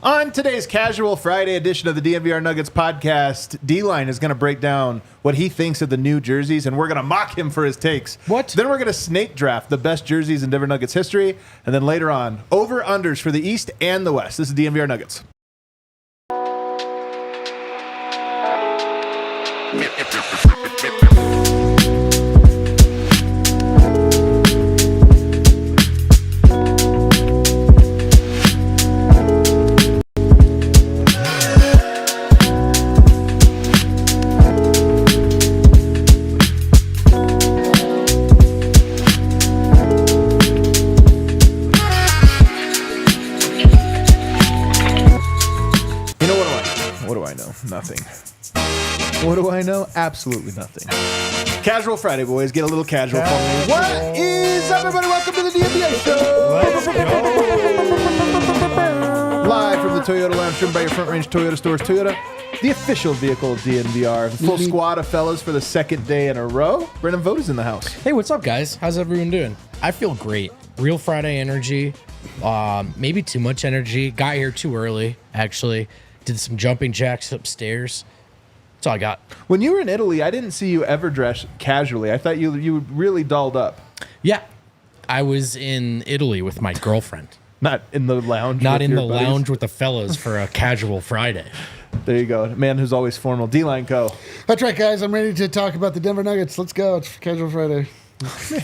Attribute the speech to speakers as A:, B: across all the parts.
A: On today's Casual Friday edition of the DNVR Nuggets Podcast, D-Line is going to break down what he thinks of the new jerseys, and we're going to mock him for his takes.
B: What?
A: Then we're going to snake draft the best jerseys in Denver Nuggets history, and then later on, over-unders for the East and the West. This is DNVR Nuggets. Nothing. What do I know? Absolutely nothing. Casual Friday, boys. Get a little casual for me. What is up, everybody? Welcome to the DNVR Show. Live from the Toyota Lounge, driven by your Front Range Toyota Stores. Toyota, the official vehicle of DNVR. The full squad of fellas for the second day in a row. Brendan Vogt is in the house.
B: Hey, what's up, guys? How's everyone doing? I feel great. Real Friday energy. Maybe too much energy. Got here too early, actually. Did some jumping jacks upstairs. That's all I got.
A: When you were in Italy, I didn't see you ever dress casually. I thought you really dolled up.
B: Yeah. I was in Italy with my girlfriend.
A: Not in the lounge.
B: Not in the lounge with the fellas for a casual Friday.
A: There you go. A man who's always formal. D-Line, go.
C: That's right, guys. I'm ready to talk about the Denver Nuggets. Let's go. It's Casual Friday.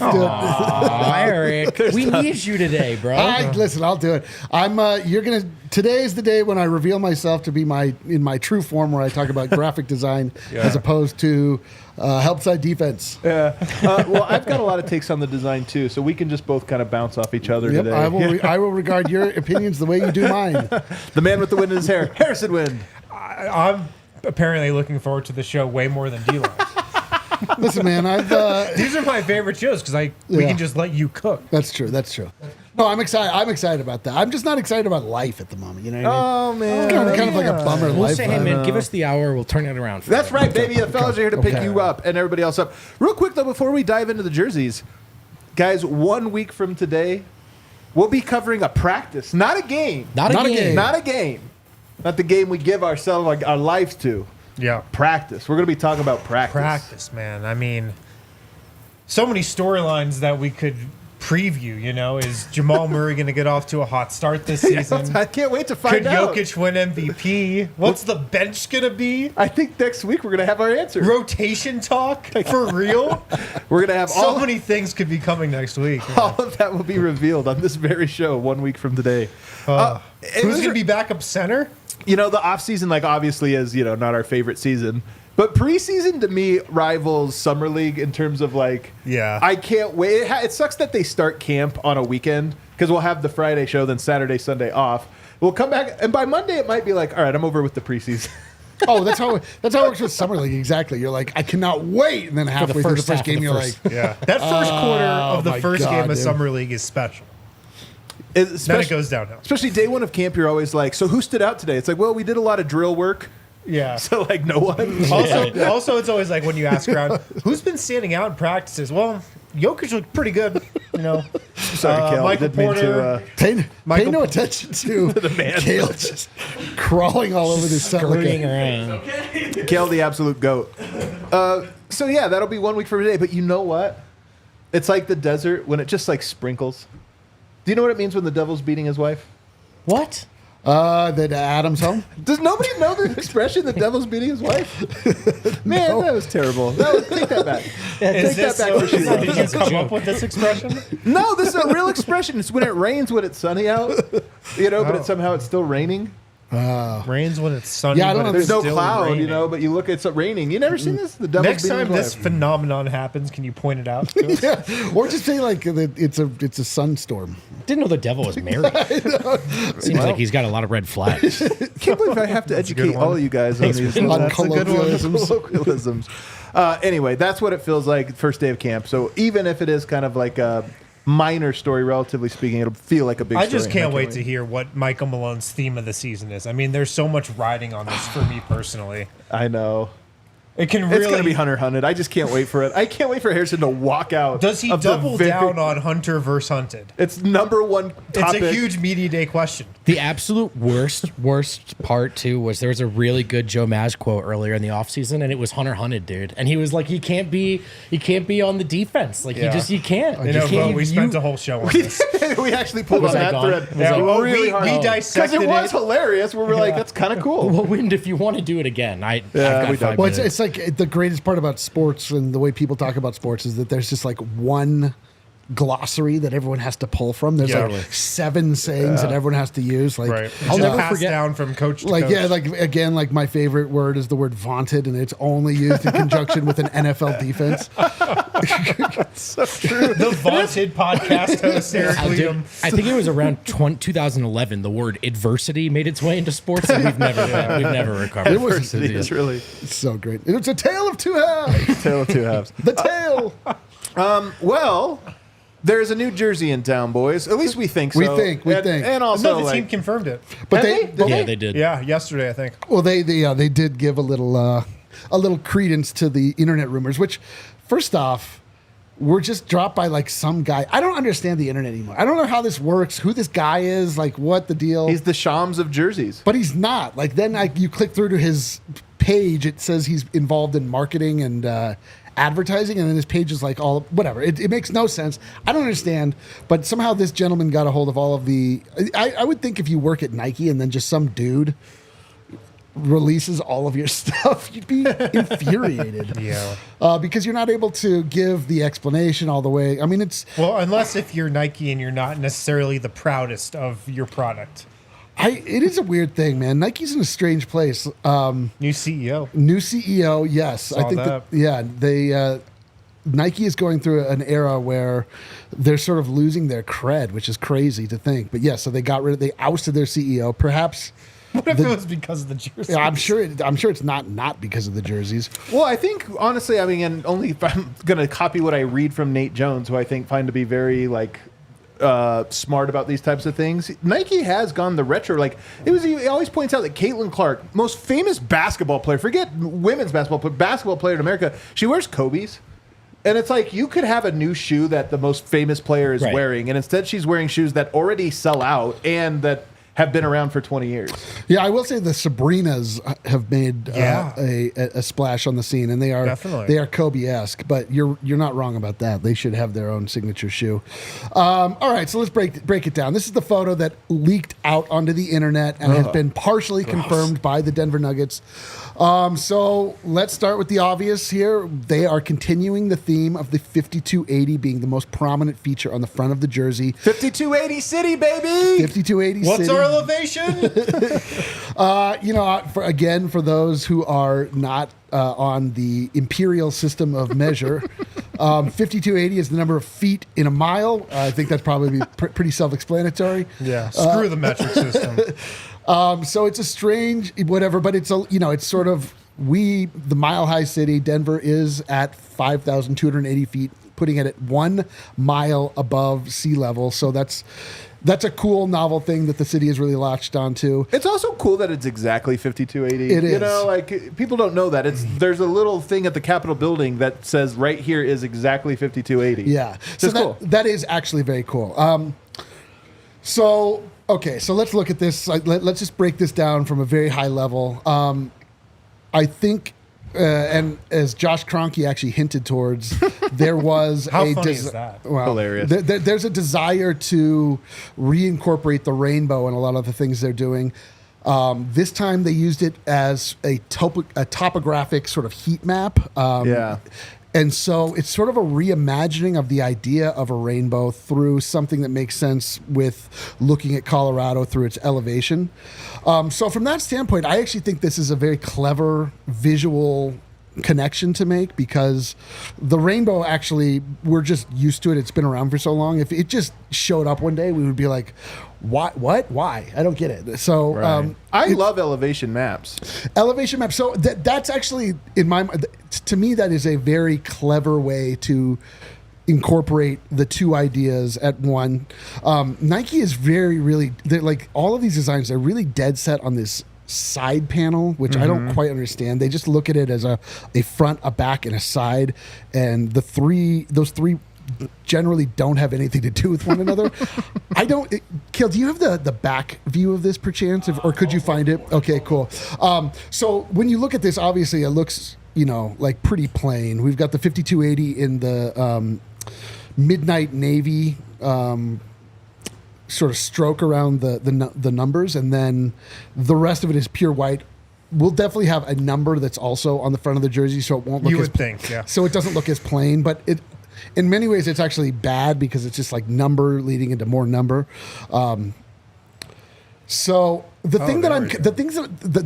B: Eric, we need you today, bro.
C: Listen, I'll do it. Today is the day when I reveal myself to be in my true form, where I talk about graphic design as opposed to help side defense.
A: Yeah. Well, I've got a lot of takes on the design too, so we can just both kind of bounce off each other today.
C: I will regard your opinions the way you do mine.
A: The man with the wind in his hair, Harrison Wind.
D: I'm apparently looking forward to the show way more than D-Line.
C: Listen, man,
D: these are my favorite shows because we can just let you cook.
C: That's true. No, I'm excited. I'm excited about that. I'm just not excited about life at the moment. You know what I mean?
A: Oh, man.
C: It's kind of like a bummer
B: We'll
C: life.
B: say, hey, man, give us the hour. We'll turn it around.
A: That's right, baby. The fellas are here to pick you up and everybody else up. Real quick, though, before we dive into the jerseys, guys, 1 week from today, we'll be covering a practice, not a game.
B: Not a game.
A: Not a game. Not the game we give ourselves like our lives to.
D: Yeah.
A: Practice. We're going to be talking about practice.
D: Practice, man. I mean, so many storylines that we could preview, you know. Is Jamal Murray going to get off to a hot start this season?
A: I can't wait to find out.
D: Could Jokic win MVP? What's the bench going to be?
A: I think next week we're going to have our answer.
D: Rotation talk? For real?
A: We're going to have
D: so many things could be coming next week. Man.
A: All of that will be revealed on this very show 1 week from today.
D: Who's going to be backup center?
A: You know, the offseason, like, obviously is, you know, not our favorite season. But preseason, to me, rivals Summer League in terms of, like,
D: yeah.
A: I can't wait. It sucks that they start camp on a weekend because we'll have the Friday show, then Saturday, Sunday off. We'll come back, and by Monday, it might be like, all right, I'm over with the preseason.
C: Oh, that's how it works with Summer League. Exactly. You're like, I cannot wait. And then halfway through the first game, you're like,
D: yeah. That first quarter of the first game of Summer League is special. Then it goes downhill.
A: Especially day one of camp, you're always like, so who stood out today? It's like, well, we did a lot of drill work.
D: Yeah.
A: So, like, no one.
D: Also, it's always like when you ask around, who's been standing out in practices? Well, Jokic looked pretty good, you know.
A: Sorry, Kale.
D: Michael Porter.
C: Pay no attention to
A: the man.
C: Kale just crawling all over this
B: Scurrying around.
A: Kale, the absolute goat. So, yeah, that'll be 1 week from today. But you know what? It's like the desert when it just, like, sprinkles. Do you know what it means when the devil's beating his wife?
B: What?
C: That Adam's home?
A: Does nobody know the expression, the devil's beating his wife? Man, no. That was terrible. Take that back. Take that back for sure.
D: Did you come up with this expression?
A: No, this is a real expression. It's when it rains when it's sunny out, you know, but somehow it's still raining.
D: Rains when it's sunny.
C: Yeah, I don't know.
A: There's no
D: still
A: cloud,
D: raining.
A: you know, but you look, it's raining. You never seen this? The devil's
D: Next
A: beating
D: time
A: his
D: this
A: wife.
D: phenomenon happens, can you point it out to us?
C: Yeah. Or just say like it's a sunstorm.
B: Didn't know the devil was married. Seems like he's got a lot of red flags.
A: Can't believe I have to educate all of you guys on these colloquialisms. Anyway, that's what it feels like first day of camp. So even if it is kind of like a minor story, relatively speaking, it'll feel like a big story.
D: I just can't wait to hear what Michael Malone's theme of the season is. I mean, there's so much riding on this for me personally.
A: I know.
D: It can really.
A: It's going to be Hunter hunted. I just can't wait for it. I can't wait for Harrison to walk out.
D: Does he double down on Hunter versus Hunted?
A: It's number one topic.
D: It's a huge media day question.
B: The absolute worst part too was there was a really good Joe Maz quote earlier in the offseason, and it was Hunter Hunted, dude. And he was like, he can't be on the defense. Like you can't.
D: We spent a whole show on this.
A: We actually pulled
B: Was
A: on
B: I
A: that
B: gone?
A: thread.
B: Was I gone?
A: really hard.
D: We
A: Because
D: dissected
A: it was hilarious. We were like, that's kind of cool.
B: Well, Wind, if you want to do it again, I've
A: we
B: got
A: don't.
B: 5
C: Well,
B: minutes.
C: it's like the greatest part about sports and the way people talk about sports is that there's just like one glossary that everyone has to pull from. There's
D: Yeah.
C: like 7 sayings that everyone has to use. Like,
D: Right.
B: I'll never
D: pass
B: forget-
D: down from coach to
C: like
D: coach.
C: yeah, like again, like my favorite word is the word vaunted, and it's only used in conjunction with an NFL defense.
D: The vaunted podcast host, Eric Liam.
B: I think it was around 2011. The word adversity made its way into sports, and we've never recovered.
C: It was-
A: Adversity is really
C: It's so great. It's a tale of two halves.
A: tale of two halves.
C: The tale.
A: Well, there's a New Jersey in town, boys. At least we think so.
C: We think.
A: And also,
D: No, the
A: like,
D: team confirmed it.
C: But
A: Have
C: they,
A: they?
B: Yeah, they did.
D: Yeah, yesterday, I think.
C: well, they did give a little credence to the internet rumors, which, first off, were just dropped by like some guy. I don't understand the internet anymore. I don't know how this works, who this guy is, like what the deal.
A: he's the Shams of jerseys.
C: But he's not. Like then you click through to his page, it says he's involved in marketing and advertising, and then his page is like all whatever. It makes no sense. I don't understand. But somehow this gentleman got a hold of all of the. I would think if you work at Nike and then just some dude releases all of your stuff, you'd be infuriated.
D: Yeah.
C: Because you're not able to give the explanation all the way. I mean, it's.
D: Well, unless if you're Nike and you're not necessarily the proudest of your product.
C: It is a weird thing, man. Nike's in a strange place.
D: New CEO.
C: New CEO, yes. I
D: Saw
C: think
D: that.
C: they Nike is going through an era where they're sort of losing their cred, which is crazy to think. But yeah, so they ousted their CEO. Perhaps
D: What if it was because of the jersey?
C: I'm sure it's not because of the jerseys.
A: Well, I think honestly, I mean, and only if I'm going to copy what I read from Nate Jones, who I think find to be very like smart about these types of things. Nike has gone the retro. Like he always points out that Caitlin Clark, most famous basketball player, forget women's basketball, but basketball player in America, she wears Kobe's. And it's like you could have a new shoe that the most famous player is
B: Right.
A: wearing, and instead she's wearing shoes that already sell out and that have been around for 20 years.
C: Yeah, I will say the Sabrinas have made
D: Yeah.
C: a splash on the scene, and they are Kobe-esque. But you're not wrong about that. They should have their own signature shoe. All right, so let's break it down. This is the photo that leaked out onto the internet and has been partially confirmed by the Denver Nuggets. So let's start with the obvious here. They are continuing the theme of the 5280 being the most prominent feature on the front of the jersey.
A: 5280 City, baby!
C: 5280
D: What's
C: City.
D: our elevation?
C: For those who are not on the imperial system of measure, 5280 is the number of feet in a mile. I think that's probably pretty self-explanatory.
D: Yeah. Screw the metric system.
C: So it's a strange whatever, but it's it's sort of the Mile High City. Denver is at 5,280 feet, putting it at 1 mile above sea level. So that's a cool, novel thing that the city has really latched onto.
A: It's also cool that it's exactly 5280.
C: It
A: You
C: is.
A: know, like people don't know that. There's a little thing at the Capitol building that says right here is exactly 5280.
C: Yeah.
A: So
C: So
A: cool.
C: that is actually very cool. Okay, so let's look at this. Let's just break this down from a very high level. I think, and as Josh Kroenke actually hinted towards, there was
D: How funny is that?
C: Well,
A: Hilarious.
C: There's a desire to reincorporate the rainbow in a lot of the things they're doing. This time they used it as a topographic sort of heat map.
A: Yeah.
C: And so it's sort of a reimagining of the idea of a rainbow through something that makes sense with looking at Colorado through its elevation. So from that standpoint, I actually think this is a very clever visual connection to make, because the rainbow, actually, we're just used to it. It's been around for so long. If it just showed up one day, we would be like, what? Why? I don't get it. So
A: I love elevation maps.
C: elevation map. So that's actually, in my mind, to me, that is a very clever way to incorporate the two ideas at one. Nike is they're like, all of these designs, they're really dead set on this side panel, which I don't quite understand. They just look at it as a front, a back, and a side, and those three generally don't have anything to do with one another. Kill, do you have the back view of this perchance, or could you find it? Okay, cool. So when you look at this, obviously it looks, like pretty plain. We've got the 5280 in the midnight navy sort of stroke around the numbers, and then the rest of it is pure white. We'll definitely have a number that's also on the front of the jersey, so it won't look so it doesn't look as plain, but in many ways it's actually bad because it's just like number leading into more number. So the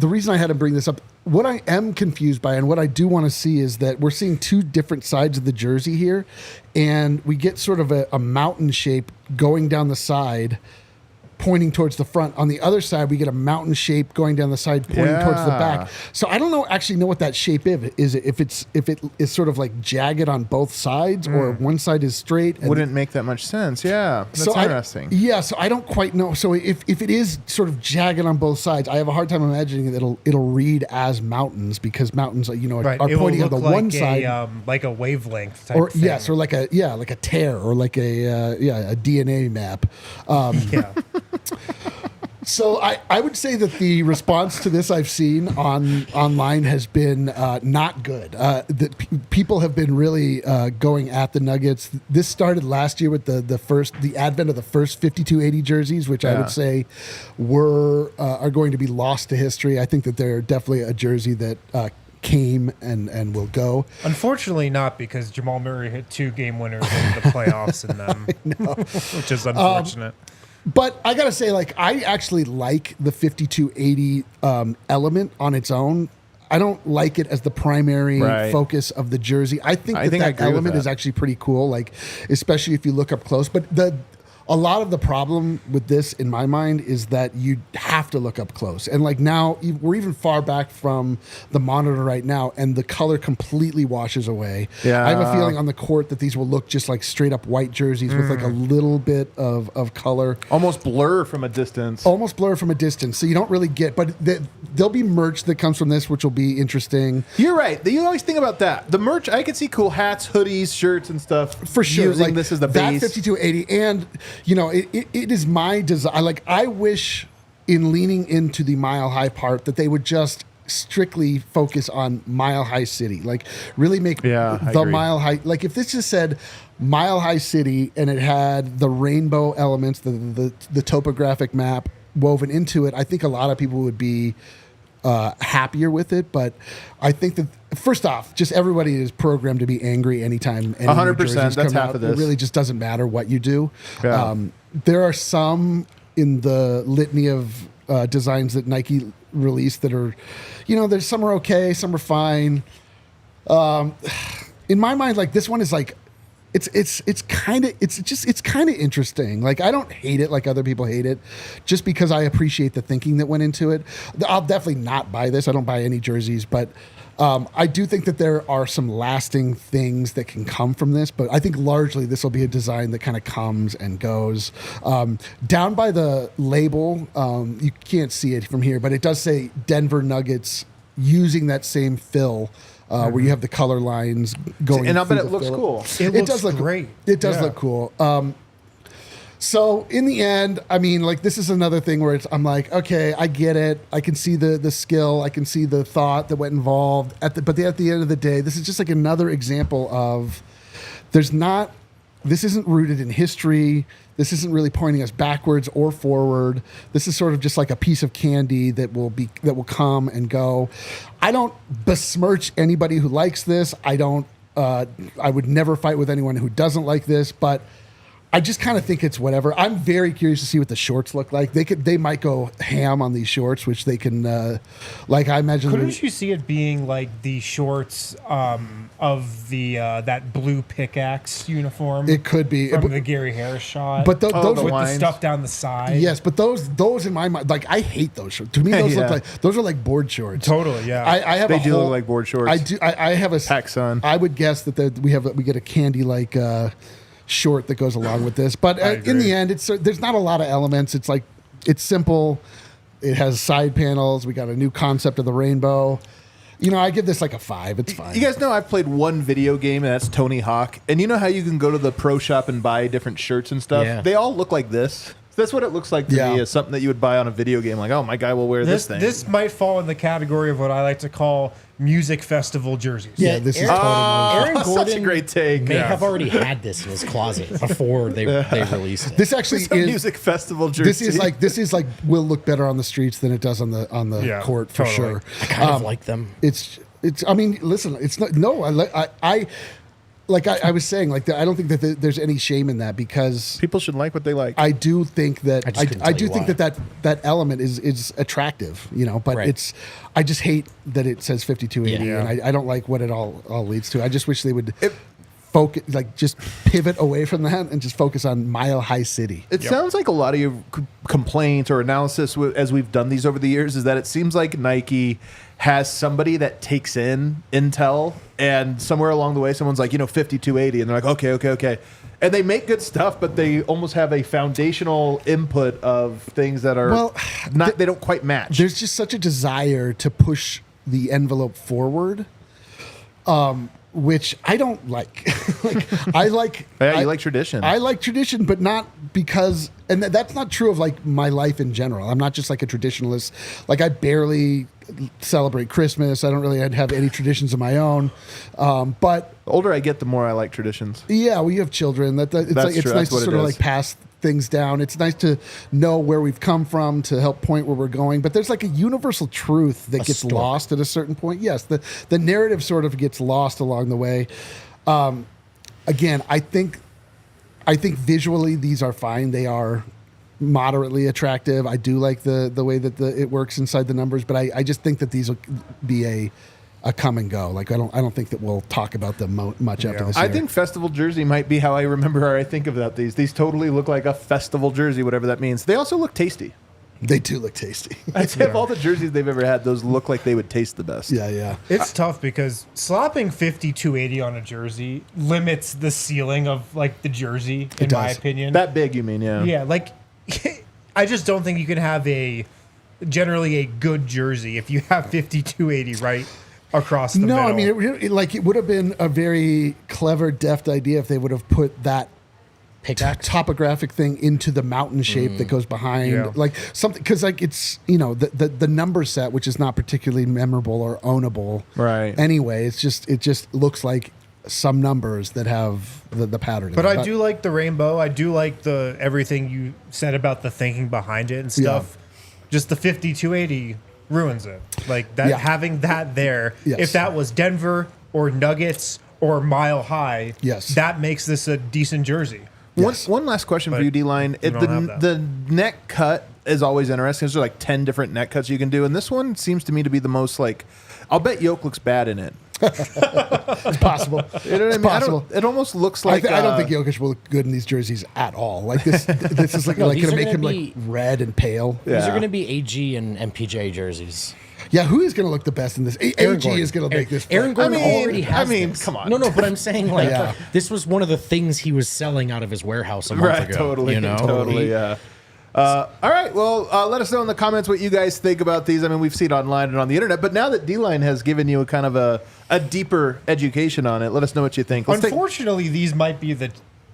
C: reason I had to bring this up, what I am confused by and what I do want to see is that we're seeing two different sides of the jersey here, and we get sort of a mountain shape going down the side, pointing towards the front. On the other side, we get a mountain shape going down the side, pointing towards the back. So I don't know what that shape is. If it is sort of like jagged on both sides, or one side is straight.
A: Wouldn't make that much sense. Yeah, that's interesting.
C: So I don't quite know. So if it is sort of jagged on both sides, I have a hard time imagining that it'll read as mountains, because mountains, are pointing on the one side,
D: like a wavelength type
C: or
D: thing.
C: yes, or like a tear, or like a DNA map. So I would say that the response to this I've seen online has been not good. That people have been really going at the Nuggets. This started last year with the advent of the first 5280 jerseys, which I would say are going to be lost to history. I think that they're definitely a jersey that came and will go.
D: Unfortunately not, because Jamal Murray hit 2 game winners in the playoffs in them, which is unfortunate.
C: But I gotta say, I actually like the 5280 element on its own. I don't like it as the primary focus of the jersey. I think that element is actually pretty cool, especially if you look up close. But a lot of the problem with this, in my mind, is that you have to look up close. And now we're even far back from the monitor right now, and the color completely washes away.
A: Yeah.
C: I have a feeling on the court that these will look just like straight up white jerseys with a little bit of color.
A: Almost blur from a distance.
C: So you don't really get, but there'll be merch that comes from this, which will be interesting.
A: You're right. You always think about that. The merch, I could see cool hats, hoodies, shirts, and stuff.
C: For sure.
A: Using this as the base.
C: That 5280, and it is my desire. I wish, in leaning into the Mile High part, that they would just strictly focus on Mile High City. Really make the Mile High. If this just said Mile High City and it had the rainbow elements, the topographic map woven into it, I think a lot of people would be happier with it. But I think that, first off, just everybody is programmed to be angry anytime any
A: 100%. That's half of this.
C: It really just doesn't matter what you do.
A: Yeah.
C: There are some in the litany of designs that Nike released that are, there's some are okay, some are fine. In my mind, this one is it's kind of interesting. I don't hate it like other people hate it, just because I appreciate the thinking that went into it. I'll definitely not buy this. I don't buy any jerseys, but I do think that there are some lasting things that can come from this. But I think largely this will be a design that kind of comes and goes. Down by the label, you can't see it from here, but it does say Denver Nuggets, using that same fill. Where you have the color lines going.
A: And I bet it looks cool.
D: It does look great.
C: It does look cool. So in the end, this is another thing where I'm like, okay, I get it. I can see the skill. I can see the thought that went involved. But at the end of the day, this is just another example of this isn't rooted in history. This isn't really pointing us backwards or forward. This is sort of just like a piece of candy that will come and go. I don't besmirch anybody who likes this. I would never fight with anyone who doesn't like this, but I just kind of think it's whatever. I'm very curious to see what the shorts look like. They might go ham on these shorts, which they can, I imagine.
D: Couldn't you see it being like the shorts of the that blue pickaxe uniform?
C: It could be
D: from the Gary Harris shot.
C: But those
D: with the stuff down the side.
C: Yes, but those in my mind, I hate those shorts. To me, those are like board shorts.
D: Totally, yeah.
C: They
A: do look like board shorts.
C: I do. I have a
A: Pac Sun.
C: I would guess that we get a candy short that goes along with this, but in the end, there's not a lot of elements. It's simple. It has side panels. We got a new concept of the rainbow, I give this like a 5. It's fine.
A: You guys know I've played one video game, and that's Tony Hawk. And you know how you can go to the pro shop and buy different shirts and stuff?
B: Yeah.
A: They all look like this. That's what it looks like to me, is something that you would buy on a video game. Like, oh, my guy will wear this thing.
D: This might fall in the category of what I like to call music festival jerseys.
C: Yeah, this is totally.
B: Aaron Gordon
A: such a great take.
B: may have already had this in his closet before they released it.
C: This actually
A: It's a
C: is
A: music festival jersey.
C: This is like will look better on the streets than it does on the court for
D: totally.
C: sure.
B: I kind of like them.
C: It's. I mean, listen. It's not. No, I was saying, like, I don't think that there's any shame in that because
A: People should like what they like.
C: I do think that
B: I just couldn't tell
C: do
B: you
C: think
B: why.
C: that element is attractive, but
B: Right.
C: I just hate that it says 5280
B: Yeah.
C: and I don't like what it all leads to. I just wish they would focus, like, just pivot away from that and just focus on Mile High City.
A: It sounds like a lot of your complaints or analysis as we've done these over the years is that it seems like Nike has somebody that takes in intel, and somewhere along the way someone's like, 5280, and they're like, okay. And they make good stuff, but they almost have a foundational input of things that are they don't quite match.
C: There's just such a desire to push the envelope forward, which I don't like. I like.
A: Yeah, you like tradition.
C: I like tradition, but not because, and that's not true of like my life in general. I'm not just like a traditionalist. Like, I barely celebrate Christmas. I don't really have any traditions of my own. But
A: The older I get, the more I like traditions.
C: yeah, we have children. It's
A: That's
C: like, it's
A: true.
C: nice
A: That's
C: to
A: what it
C: sort of
A: is.
C: like pass things down. It's nice to know where we've come from to help point where we're going. But there's like a universal truth that gets
B: story.
C: lost at a certain point. Yes, the narrative sort of gets lost along the way. Again, I think visually these are fine. They are moderately attractive. I do like the way that it works inside the numbers, but I just think that these will be a come and go. Like, I don't think that we'll talk about them much after this year.
A: I think festival jersey might be how I remember or I think about these. These totally look like a festival jersey, whatever that means. They also look tasty.
C: they do look tasty.
A: I'd say of all the jerseys they've ever had, those look like they would taste the best.
C: Yeah.
D: It's tough because slapping 5280 on a jersey limits the ceiling of like the jersey, in my
C: does.
D: opinion.
A: That big, you mean? Yeah.
D: Yeah, like I just don't think you can have generally a good jersey if you have 5280 right across the middle.
C: I mean, it would have been a very clever, deft idea if they would have put that topographic thing into the mountain shape that goes behind, like something, because like it's the number set, which is not particularly memorable or ownable,
A: Right.
C: Anyway, it just looks like some numbers that have the pattern.
D: But I do like the rainbow. I do like the everything you said about the thinking behind it and stuff. Just the 5280 ruins it. Like that, having that there.
C: Yes.
D: If that was Denver or Nuggets or Mile High,
C: Yes.
D: that makes this a decent jersey.
A: One last question for
D: But
A: you, D-Line.
D: you don't have that.
A: The neck cut is always interesting. There's like 10 different neck cuts you can do, and this one seems to me to be the most like. I'll bet Yoke looks bad in it.
C: It's possible.
A: You know what I
C: It's
A: mean?
C: possible.
A: It almost looks like.
C: I don't think Jokic will look good in these jerseys at all. Like this, this is like,
B: No,
C: like
B: these
C: going to
B: are
C: make him
B: gonna
C: like
B: be-
C: red and pale.
A: Yeah.
B: These are going to be AG and MPJ jerseys.
C: Yeah, who is going to look the best in this?
B: Aaron
C: AG
B: Gordon.
C: is going to make this.
B: Aaron Gordon
A: I mean-
B: already has
A: I mean,
B: this.
A: come on.
B: No, but I'm saying like
C: Yeah.
B: this was one of the things he was selling out of his warehouse a month
A: Right,
B: ago.
A: totally,
B: You know?
A: totally, yeah. All right, well, let us know in the comments what you guys think about these. I mean, we've seen it online and on the internet, but now that D-Line has given you a kind of a deeper education on it, let us know what you think.
D: Unfortunately, these might be the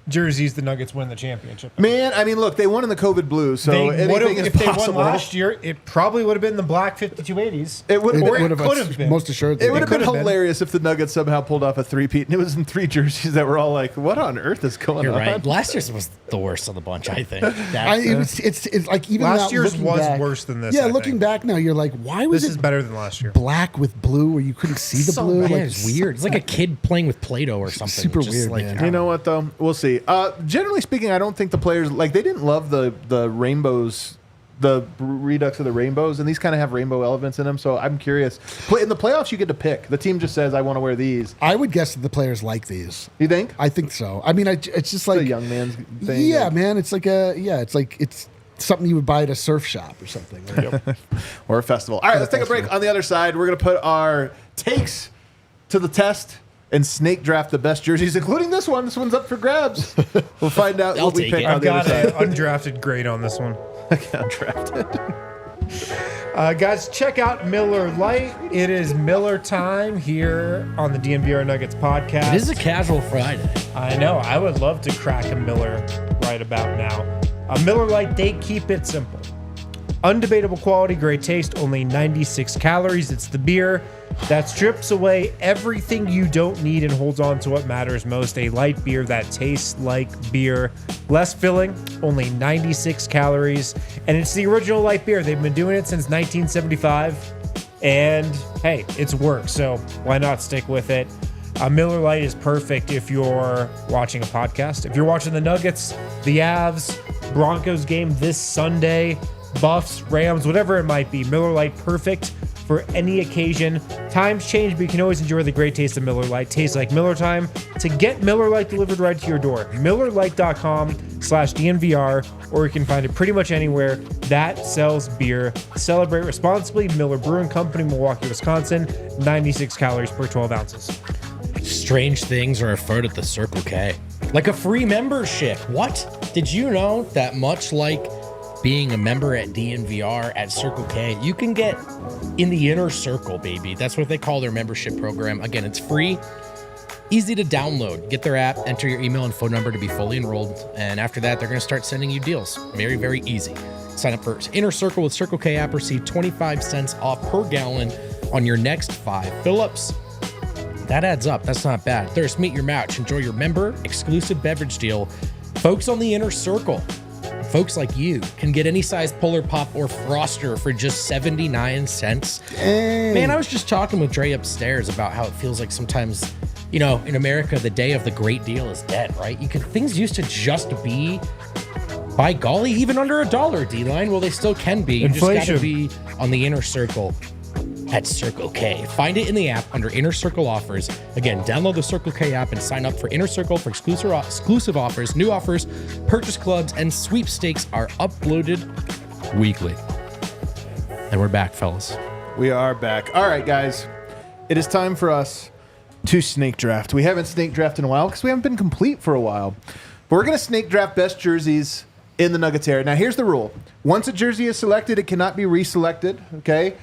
D: jerseys the Nuggets win the championship.
A: Man, I mean, look, they won in the COVID blue, so
D: They
A: anything
D: would've-
A: is
D: if they
A: possible.
D: won last year, it probably would have been the black 5280s.
A: It would
C: It
A: or
C: would
A: it
C: have
D: could have been.
C: most assuredly.
A: It would have been
D: could have been.
A: hilarious if the Nuggets somehow pulled off a three-peat, and it was in three jerseys that were all like, what on earth is going
B: You're
A: on?
B: right. Last year's was the worst of the bunch, I think.
C: It's like even
D: Last
C: now,
D: year's
C: looking
D: was
C: back-
D: worse than this,
C: Yeah,
D: I
C: looking
D: think.
C: back now, you're like, why was
D: This
C: it
D: is better than last year.
C: black with blue where you couldn't see the
B: So
C: blue?
B: bad.
C: Like,
B: It's weird. It's like a kid playing with Play-Doh or something.
C: super
B: It's just
C: weird,
B: like,
C: man.
A: You know what, though? We'll see. Generally speaking, I don't think the players, like, they didn't love the rainbows, the redux of the rainbows, and these kind of have rainbow elements in them, so I'm curious. In the playoffs, you get to pick. The team just says, I want to wear these.
C: I would guess that the players like these.
A: You think?
C: I think so. I mean, it's just
A: It's
C: like
A: a young man's thing.
C: Yeah, man. It's like it's something you would buy at a surf shop or something. Like,
A: Or a festival. All right, let's take a break. On the other side, we're going to put our takes to the test and snake draft the best jerseys, including this one. This one's up for grabs. We'll find out
B: I'll
A: what we
B: take
A: pick
B: it.
A: on
D: I've
A: the
D: got
A: other
D: an
A: side.
D: undrafted grade on this one.
A: Undrafted.
D: Guys, check out Miller Lite. It is Miller time here on the DNVR Nuggets podcast.
B: It is a casual Friday.
D: I know. I would love to crack a Miller right about now. A Miller Lite, they keep it simple. Undebatable quality, great taste, only 96 calories. It's the beer that strips away everything you don't need and holds on to what matters most. A light beer that tastes like beer. Less filling, only 96 calories. And it's the original light beer. They've been doing it since 1975. And hey, it's worked, so why not stick with it? Miller Lite is perfect if you're watching a podcast. If you're watching the Nuggets, the Avs, Broncos game this Sunday, Buffs, Rams, whatever it might be, Miller Lite perfect for any occasion. Times change, but you can always enjoy the great taste of Miller Lite. Tastes like Miller time. To get Miller Lite delivered right to your door, MillerLite.com/DNVR, or you can find it pretty much anywhere that sells beer. Celebrate responsibly. Miller Brewing Company, Milwaukee, Wisconsin. 96 calories per 12 ounces.
B: Strange things are afoot at the Circle K. Like a free membership. What? Did you know that much like being a member at DNVR at Circle K, you can get in the inner circle, baby. That's what they call their membership program. Again, it's free, easy to download. Get their app, enter your email and phone number to be fully enrolled. And after that, they're going to start sending you deals. Very, very easy. Sign up for Inner Circle with Circle K app. Receive 25 cents off per gallon on your next 5 fill-ups. That adds up. That's not bad. Thirst, meet your match. Enjoy your member exclusive beverage deal. Folks on the Inner Circle, folks like you, can get any size Polar Pop or Froster for just 79 cents.
C: Dang.
B: Man, I was just talking with Dre upstairs about how it feels like sometimes, you know, in America, the day of the great deal is dead, right? Things used to just be, by golly, even under $1, D-line. Well, they still can be. You
D: Inflation.
B: just got to be on the Inner Circle at Circle K. Find it in the app under Inner Circle offers. Again, download the Circle K app and sign up for Inner Circle for exclusive offers, new offers, purchase clubs, and sweepstakes are uploaded weekly. And we're back, fellas.
A: We are back. All right, guys. It is time for us to snake draft. We haven't snake drafted in a while because we haven't been complete for a while. But we're going to snake draft best jerseys in the Nuggets era. Now, here's the rule. Once a jersey is selected, it cannot be reselected, okay?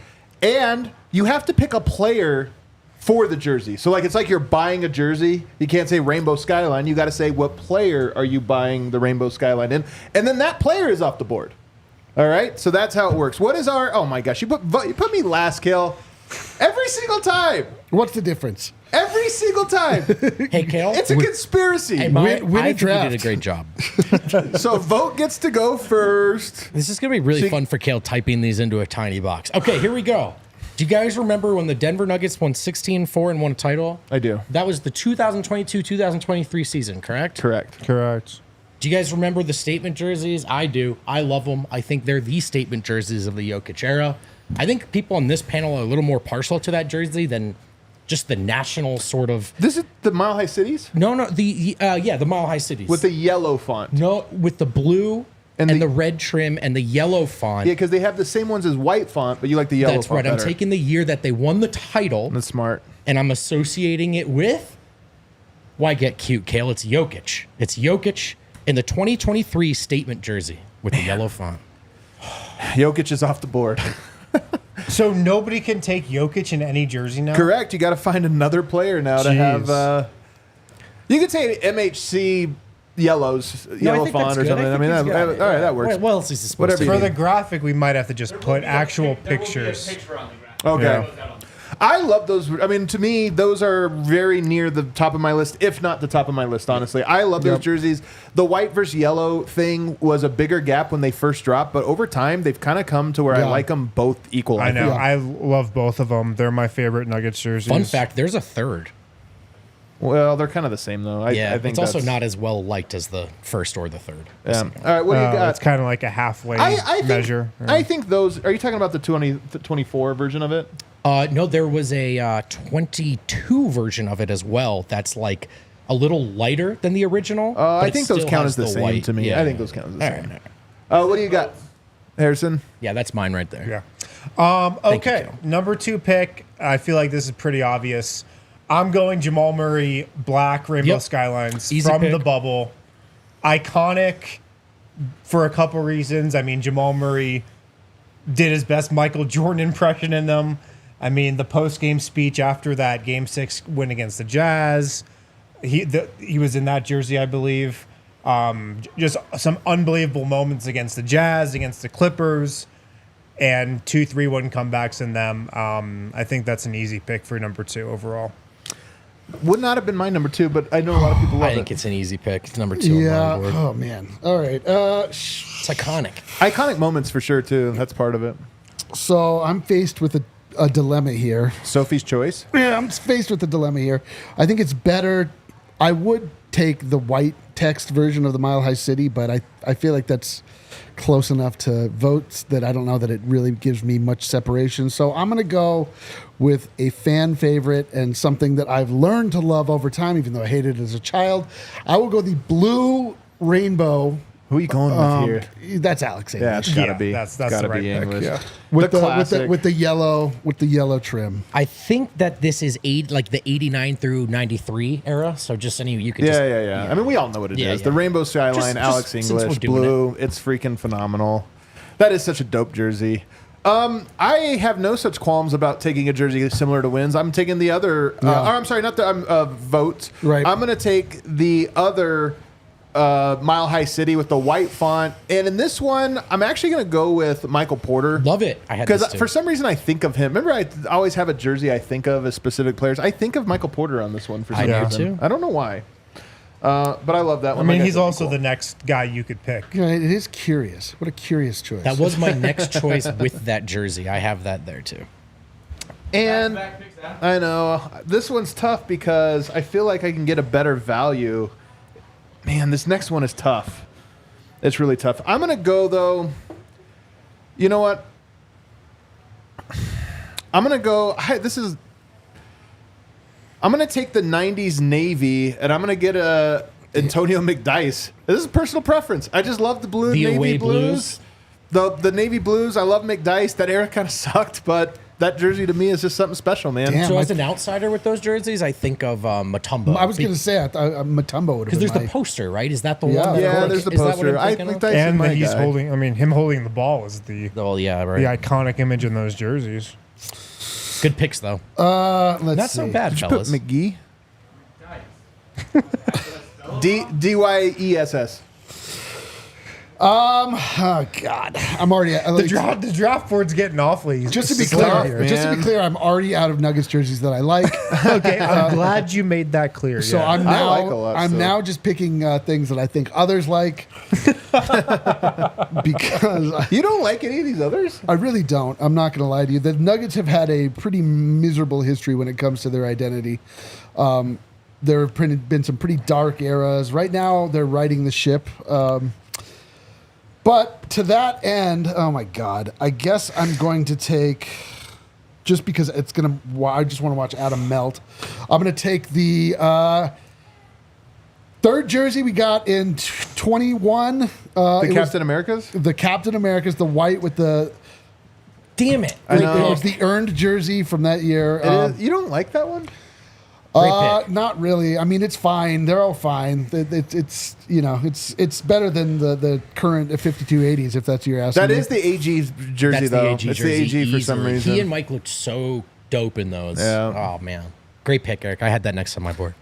A: And you have to pick a player for the jersey. So, like, it's like you're buying a jersey. You can't say Rainbow Skyline. You got to say what player are you buying the Rainbow Skyline in. And then that player is off the board. All right? So that's how it works. What is our... Oh, my gosh. You put me last, Kill. Every single time.
C: What's the difference?
A: Every single time.
B: Hey, Kale.
A: It's a conspiracy.
B: Hey,
C: Win a
B: I think you
C: draft.
B: did a great job.
A: So Vogt gets to go first.
B: This is going to be really fun for Kale typing these into a tiny box. Okay, here we go. Do you guys remember when the Denver Nuggets won 16-4 and won a title?
A: I do.
B: That was the 2022-2023 season, correct?
A: Correct.
B: Do you guys remember the statement jerseys? I do. I love them. I think they're the statement jerseys of the Jokic era. I think people on this panel are a little more partial to that jersey than just the national sort of...
A: This is the Mile High Cities?
B: No, the Mile High Cities.
A: With the yellow font.
B: No, with the blue and the red trim and the yellow font.
A: Yeah, because they have the same ones as white font, but you like the yellow
B: That's
A: font
B: right.
A: better.
B: I'm taking the year that they won the title.
A: That's smart.
B: And I'm associating it with... Why get cute, Kale? It's Jokic. It's Jokic in the 2023 statement jersey with the yellow font.
A: Jokic is off the board.
D: So nobody can take Jokic in any jersey now?
A: Correct. You got to find another player now to have... you could say MHC yellow font or something. I mean, all right, that works.
B: What else is this supposed
A: Whatever
B: to
A: you
D: For
B: be?
D: the graphic, we might have to just put actual pictures.
A: Okay.
D: Yeah.
A: I love those. I mean, to me, those are very near the top of my list, if not the top of my list, honestly. I love those jerseys. The white versus yellow thing was a bigger gap when they first dropped, but over time, they've kind of come to where I like them both equal.
D: I know.
A: think.
D: I love both of them. They're my favorite Nuggets jerseys.
B: Fun fact, there's a third.
A: Well, they're kind of the same, though. I think
B: it's also
A: that's-
B: not as well liked as the first or the third.
A: All right, what do you got?
D: It's kind of like a halfway
A: I think,
D: measure.
A: I think those... Are you talking about the 24 version of it?
B: No, there was a 22 version of it as well. That's like a little lighter than the original. but
A: I
B: it
A: think those
B: still
A: count
B: has
A: as the same
B: white.
A: to me.
B: Yeah.
A: I think those count as the
B: All
A: same.
B: right.
A: What do you got, Harrison?
B: Yeah, that's mine right there.
D: Yeah.
B: Thank you,
D: Okay.
B: Kale.
D: Number 2 pick. I feel like this is pretty obvious. I'm going Jamal Murray, black Rainbow
B: Yep.
D: Skylines
B: Easy
D: from
B: pick.
D: the bubble. Iconic for a couple reasons. I mean, Jamal Murray, did his best Michael Jordan impression in them. I mean, the post-game speech after that Game 6 win against the Jazz, he was in that jersey, I believe. Just some unbelievable moments against the Jazz, against the Clippers, and 2 3-1 comebacks in them. I think that's an easy pick for number 2 overall.
A: Would not have been my number 2, but I know a lot of people love
B: I think
A: it.
B: it's an easy pick. It's number 2
C: Yeah.
B: on my board.
C: Oh man. All right.
B: It's iconic.
A: Iconic moments for sure, too. That's part of it.
C: So I'm faced with a dilemma here.
A: Sophie's choice.
C: Yeah, I'm faced with a dilemma here. I think it's better. I would take the white text version of the Mile High City, but I feel like that's close enough to Vogt that I don't know that it really gives me much separation. So I'm going to go with a fan favorite and something that I've learned to love over time, even though I hated it as a child. I will go the blue rainbow.
A: Who are you going with here?
C: That's ALLCITY.
A: Yeah, it's gotta
D: Yeah,
A: be.
D: that's
A: gotta
D: the right
A: be
D: pick,
A: English.
D: yeah.
C: with
A: the classic.
C: with the yellow trim.
B: I think that this is like the 89 through 93 era. So just any you could just
A: Yeah. I mean, we all know what it is.
B: Yeah,
A: The
B: yeah.
A: rainbow skyline,
B: Just
A: Alex
B: since we're
A: English,
B: doing
A: blue. It's freaking phenomenal. That is such a dope jersey. I have no such qualms about taking a jersey similar to Wynn's. I'm taking the other. I'm sorry, not the Vogt.
C: Right.
A: I'm going to take the other Mile High City with the white font. And in this one, I'm actually going to go with Michael Porter.
B: love it. I had
A: Because
B: this too.
A: for some reason I think of him. Remember, I always have a jersey I think of as specific players. I think of Michael Porter on this one for some
B: do
A: reason.
B: too.
A: I don't know why. But I love that
D: I
A: one.
D: mean,
A: Like
D: he's
A: said,
D: also
A: cool.
D: the next guy you could pick.
C: Yeah, it is curious. What a curious choice.
B: That was my next choice with that jersey. I have that there too.
A: And I know this one's tough because I feel like I can get a better value. Man, this next one is tough. It's really tough. I'm going to go, though. You know what? I'm going to go. I'm going to take the 90s Navy, and I'm going to get a Antonio McDyess. This is personal preference. I just love the blue
B: The
A: Navy
B: away
A: blues. The Navy blues. I love McDyess. That era kind of sucked, but that jersey to me is just something special, man.
C: Damn.
B: So
C: I-
B: as an outsider with those jerseys, I think of Mutombo.
C: I was going to say Mutombo would have
B: because
C: been
B: there's the poster, right? Is that the
C: Yeah.
B: one? that-
A: Yeah, there's the
B: is that what
A: poster.
B: I'm
A: I
B: thinking
A: think
B: of?
A: that's
D: And
A: my
D: that he's
A: guy.
D: holding, I mean, him holding the ball is the
B: Oh yeah, right.
D: iconic image in those jerseys.
B: Good picks though.
C: Let's
B: Not
C: see.
B: so bad,
A: Put
B: fellas.
A: McGee. DYESS.
C: Oh God, I'm already
D: The draft board's getting awfully
C: Just to be
D: slim
C: clear,
D: here.
A: man.
C: just to be clear, I'm already out of Nuggets jerseys that I like.
D: Okay, I'm glad you made that clear.
C: So
D: yeah.
C: I'm
A: I
C: now
A: like a lot,
C: I'm
A: so.
C: now just picking things that I think others like because
A: You don't like any of these others?
C: I really don't. I'm not going to lie to you. The Nuggets have had a pretty miserable history when it comes to their identity. There have been some pretty dark eras. Right now, they're riding the ship. But to that end, oh my God, I guess I'm going to take, just because I just want to watch Adam melt. I'm going to take the third jersey we got in 21.
A: The Captain Americas?
C: The Captain America's, the white with the.
B: Damn it!
A: I know.
C: It was the earned jersey from that year.
A: It is- you don't like that one?
B: Great pick.
C: Not really. I mean, it's fine. They're all fine. It's it's better than the current 5280s, if that's what you're asking.
A: That
C: me.
A: is the AG jersey,
B: That's
A: though.
B: the AG
A: it's
B: jersey.
A: the AG for some
B: easily.
A: reason.
B: He and Mike looked so dope in those.
A: Yeah.
B: Oh man, great pick, Eric. I had that next on my board.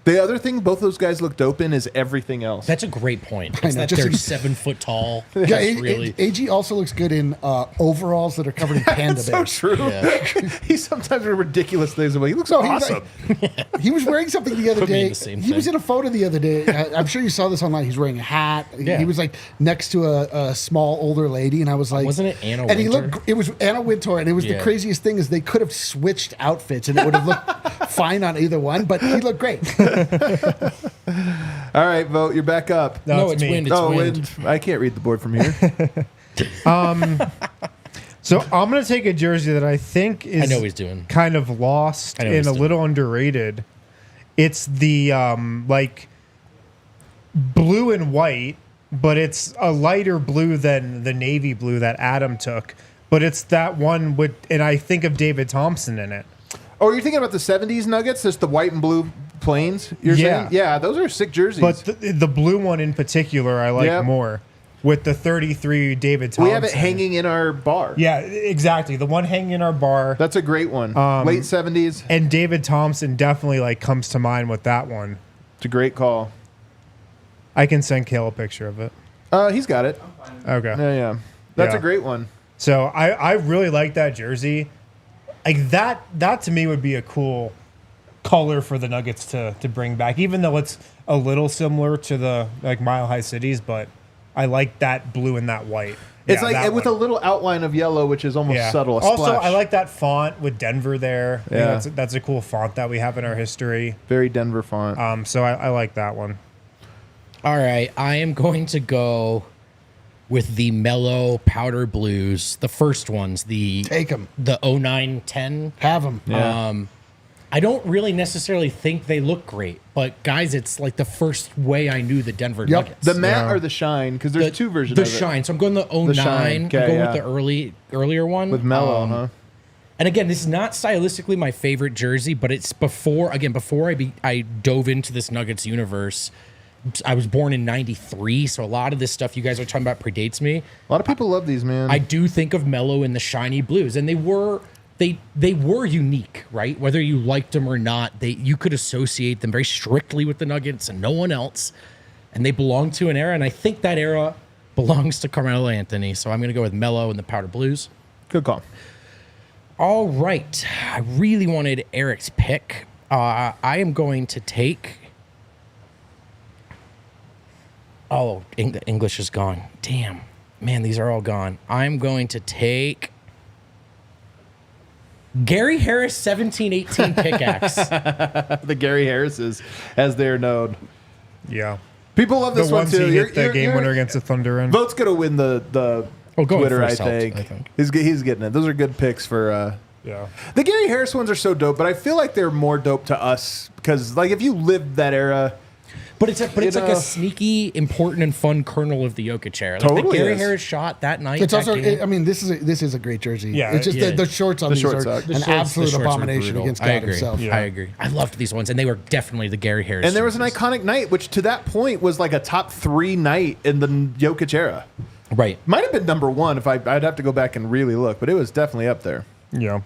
A: The other thing both those guys look dope in is everything else.
B: That's a great point. It's
C: know,
B: that
C: just
B: they're
C: in-
B: 7 foot tall.
C: Yeah,
B: That's really.
C: AG also looks good in overalls that are covered in panda
A: so
C: bears.
A: true.
B: Yeah.
A: He sometimes wears ridiculous things. He looks
C: No, he-
A: awesome.
C: He was wearing something the other
B: Put me in
C: day.
B: the same
C: He was
B: thing.
C: in a photo the other day. I'm sure you saw this online. He's wearing a hat.
B: Yeah.
C: He was like next to a small older lady, and I was like,
B: Wasn't it Anna
C: And he
B: Wintour?
C: looked. It was Anna Wintour, and it was the
B: Yeah.
C: craziest thing is they could have switched outfits, and it would have looked fine on either one. But he looked great.
A: All right, Vogt, you're back up.
B: No, it's
D: me.
B: wind. It's wind.
A: I can't read the board from here.
D: So I'm going to take a jersey that I think is
B: I know he's doing.
D: kind of lost
B: I know
D: and
B: he's
D: a
B: doing.
D: little underrated. It's the like blue and white, but it's a lighter blue than the navy blue that Adam took. But it's that one with, and I think of David Thompson in it.
A: Oh, you're thinking about the 70s Nuggets? Just the white and blue planes? You're
D: Yeah.
A: saying? Yeah, those are sick jerseys.
D: But the blue one in particular, I like
A: Yep.
D: more. with the 33 David Thompson.
A: We have it hanging in our bar.
D: Yeah, exactly. The one hanging in our bar.
A: That's a great one. Late 70s.
D: And David Thompson definitely like comes to mind with that one.
A: It's a great call.
D: I can send Kale a picture of it.
A: He's got it.
D: Okay.
A: Yeah. That's
D: Yeah.
A: a great one.
D: So I really like that jersey. Like that to me would be a cool color for the Nuggets to bring back, even though it's a little similar to the like Mile High Cities, but I like that blue and that white.
A: It's
D: Yeah,
A: like
D: that
A: with
D: one.
A: a little outline of yellow, which is almost subtle. A
D: Also,
A: splash.
D: I like that font with Denver there.
A: Yeah.
D: That's a cool font that we have in our history.
A: Very Denver font.
D: So I like that one.
B: All right, I am going to go with the mellow powder blues, the first ones,
C: Take them.
B: the 09-10.
C: Have them.
A: Yeah.
B: I don't really necessarily think they look great, but guys, it's like the first way I knew the Denver Nuggets.
A: The matte
D: Yeah.
A: or the shine? Because there's two versions
B: The
A: of it.
B: shine. So I'm going the 09.
A: shine.
B: I'm
A: Okay,
B: going
A: yeah.
B: with the earlier one.
A: With mellow, huh?
B: And again, this is not stylistically my favorite jersey, but it's before I dove into this Nuggets universe. I was born in 93, so a lot of this stuff you guys are talking about predates me.
A: A lot of people love these, man.
B: I do think of mellow and the shiny blues, and they were unique, right? Whether you liked them or not, you could associate them very strictly with the Nuggets and no one else, and they belong to an era, and I think that era belongs to Carmelo Anthony. So I'm going to go with mellow and the powder blues.
A: Good call.
B: All right, I really wanted Eric's pick. I am going to take. Oh, English is gone. Damn. Man, these are all gone. I'm going to take Gary Harris 17-18 pickaxe.
A: The Gary Harrises, as they're known.
D: Yeah.
A: People love this
D: The
A: one
D: ones
A: too.
D: he hit the game winner against the Thunder in.
A: Vogt's gonna win the
B: Oh, going
A: Twitter.
B: first
A: I
B: helped,
A: think.
B: I think.
A: He's getting it. Those are good picks for.
D: Yeah.
A: The Gary Harris ones are so dope, but I feel like they're more dope to us because, like, if you lived that era,
B: But it's like
A: know-
B: a sneaky, important, and fun kernel of the Jokic era. Like
A: Totally
B: the Gary
A: is.
B: Harris shot that night.
C: It's
B: that
C: also,
B: game.
C: I mean, this is a great jersey.
D: Yeah,
C: It's just
B: yeah.
C: the shorts on
A: The
C: these
A: shorts
C: are
A: suck. The
C: an
B: The
C: absolute
B: shorts were
C: abomination
B: brutal.
C: against
B: I
C: God
B: agree.
C: himself.
D: Yeah.
B: I agree. I loved these ones, and they were definitely the Gary Harris.
A: and there was an
B: jerseys.
A: iconic night, which to that point was like a top 3 night in the Jokic era.
B: Right.
A: Might have been number 1 if I'd have to go back and really look, but it was definitely up there.
D: Yeah.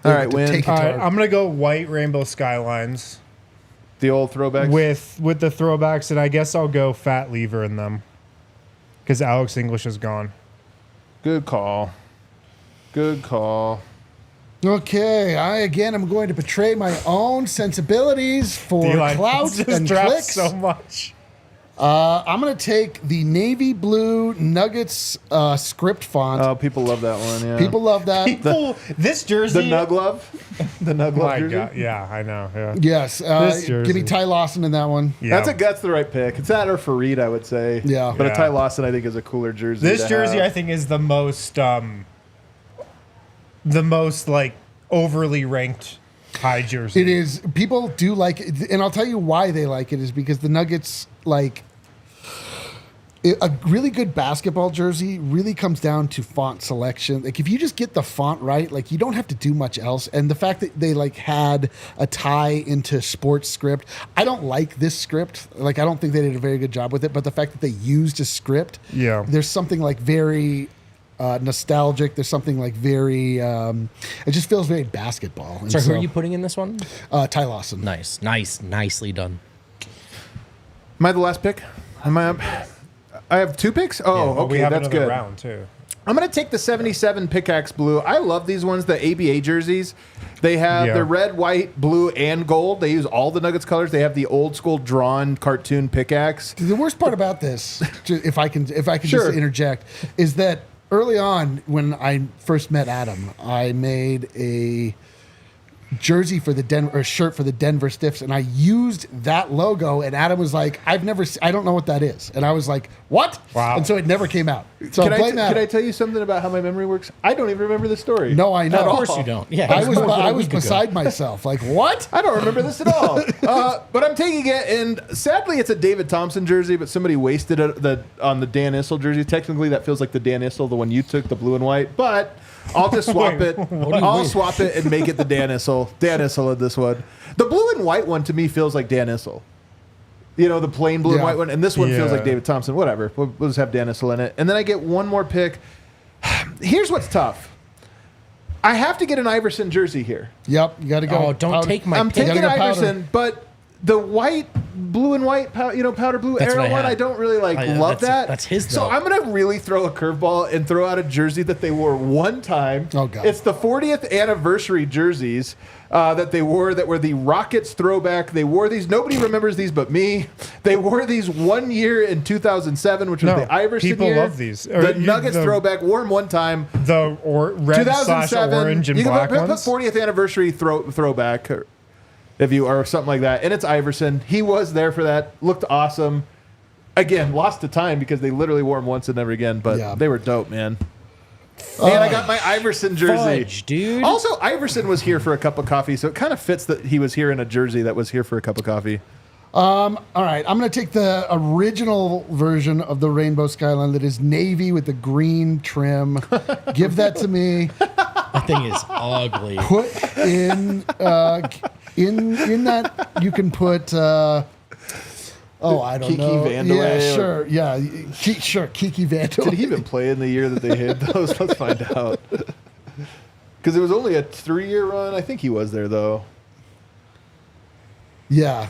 A: All right,
C: to
A: win.
C: take it.
D: All right,
C: hard.
D: I'm gonna go white rainbow skylines
A: The old throwbacks.
D: with the throwbacks, and I guess I'll go fat lever in them because Alex English is gone.
A: Good call. Good call.
C: Okay, I again am going to betray my own sensibilities for
D: D-line
C: clout
D: just
C: and
D: dropped
C: clicks.
D: so much.
C: I'm going to take the navy blue Nuggets script font.
A: Oh, people love that one. Yeah.
C: People love that.
D: People, this jersey.
A: the Nug Love. The Nug Love
D: My
A: jersey.
D: God, yeah, I know. Yeah.
C: Yes,
D: This
C: give me
D: jersey.
C: Ty Lawson in that one.
D: Yeah.
A: That's the right pick. It's that or Fareed, I would say.
C: Yeah.
A: But a
D: Yeah.
A: Ty Lawson, I think, is a cooler jersey.
D: This
A: to
D: jersey, I
A: have.
D: think, is the most like overly ranked high jersey.
C: It is. People do like it, and I'll tell you why they like it is because the Nuggets like a really good basketball jersey really comes down to font selection. Like if you just get the font right, like you don't have to do much else. And the fact that they like had a tie into sports script, I don't like this script. Like I don't think they did a very good job with it. But the fact that they used a script,
D: Yeah.
C: there's something like very nostalgic. There's something like very. It just feels very basketball. And
B: So who are you putting in this one?
C: Ty Lawson.
B: Nicely done.
A: Am I the last pick? Am I up? I have 2 picks? Oh,
D: But
A: okay.
D: we have
A: That's
D: another
A: good.
D: round too.
A: I'm going to take the 77 Pickaxe Blue. I love these ones, the ABA jerseys. They have
D: Yeah.
A: the red, white, blue, and gold. They use all the Nuggets colors. They have the old school drawn cartoon pickaxe.
C: The worst part about this, if I can
A: Sure.
C: just interject, is that early on when I first met Adam, I made a jersey for the Denver, or shirt for the Denver Stiffs, and I used that logo. And Adam was like, I don't know what that is," and I was like, "What?"
D: Wow.
C: And so it never came out. So
A: Can
C: blame Adam.
A: I tell you something about how my memory works? I don't even remember the story.
C: No, I know.
A: At
B: Of course
A: all.
B: you don't. Yeah,
C: I
B: it
C: was
B: more than a
C: I was
B: week ago.
C: beside myself. Like what?
A: I don't remember this at all. But I'm taking it, and sadly, it's a David Thompson jersey. But somebody wasted it on the Dan Issel jersey. Technically, that feels like the Dan Issel, the one you took, the blue and white. But I'll just swap it. I'll swap it and make it the Dan Issel. Dan Issel in this one. The blue and white one to me feels like Dan Issel. You know, the plain blue and
C: Yeah.
A: white one. And this one feels
D: Yeah.
A: like David Thompson. Whatever. We'll just have Daniel in it. And then I get one more pick. Here's what's tough. I have to get an Iverson jersey here.
C: Yep, you got to go.
B: Oh, don't take my
A: I'm
B: pick.
A: taking
C: gotta go powder.
A: Iverson, but the white, blue and white, powder blue
B: That's what
A: arrow
B: I
A: one,
B: had.
A: I don't really love that.
B: That's his,
A: So
B: though.
A: I'm going to really throw a curveball and throw out a jersey that they wore one time.
C: Oh, God.
A: It's the 40th anniversary jerseys that they wore that were the Rockets throwback. They wore these. Nobody remembers these but me. They wore these 1 year in 2007, which was
D: No,
A: the Iverson
D: people
A: year.
D: love these. Or
A: The Nuggets throwback, wore them one time.
D: The red slash
A: 2007,
D: orange and
A: you can
D: black
A: put
D: ones.
A: 40th anniversary throwback, or something like that, and it's Iverson. He was there for that. Looked awesome. Again, lost to time because they literally wore him once and never again. But
C: Yeah.
A: they were dope, man. And I got my Iverson jersey,
B: Fudge, dude.
A: Also, Iverson was here for a cup of coffee, so it kind of fits that he was here in a jersey that was here for a cup of coffee.
C: All right, I'm going to take the original version of the Rainbow Skyline that is navy with the green trim. Give that to me.
B: That thing is ugly.
C: Put in that you can put. I don't
A: Kiki
C: know.
A: Vandeweghe
C: Yeah,
A: or-
C: sure. Yeah, sure. Kiki Vandeweghe.
A: Did he even play in the year that they hit those? Let's find out. Because it was only a 3-year run. I think he was there though.
C: Yeah.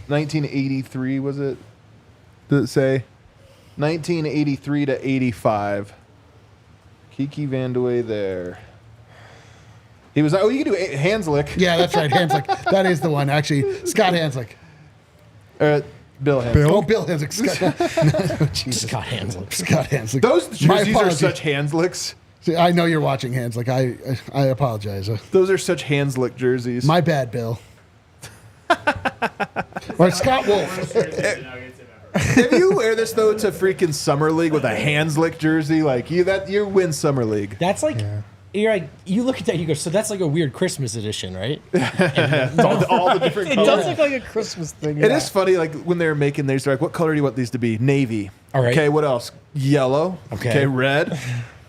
A: 1983 was it? Did it say? 1983 to 85. Kiki Vandeweghe there. He was. Oh, you can do Hanslick.
C: Yeah, that's right. Hanslick. That is the one. Actually, Scott Hanslick.
A: Bill Hanslick.
C: Oh, Bill Hanslick. Scott. Oh, Jesus.
B: Scott Hanslick.
C: Scott Hanslick.
A: Those
C: My
A: jerseys are
C: apologies.
A: such Hanslicks.
C: See, I know you're watching Hanslick. I apologize.
A: Those are such Hanslick jerseys.
C: My bad, Bill. Or Scott Wolf.
A: If you wear this though to freaking Summer League with a Hanslick jersey, like you win Summer League.
B: That's like, you're like, you look at that, you go, so that's like a weird Christmas edition, right?
A: all the different
D: It
A: colors.
D: does look like a Christmas thing.
A: It is funny, like when they were making these, they're like, "What color do you want these to be?" Navy.
B: All right.
A: Okay. What else? Yellow.
B: Okay.
A: Red.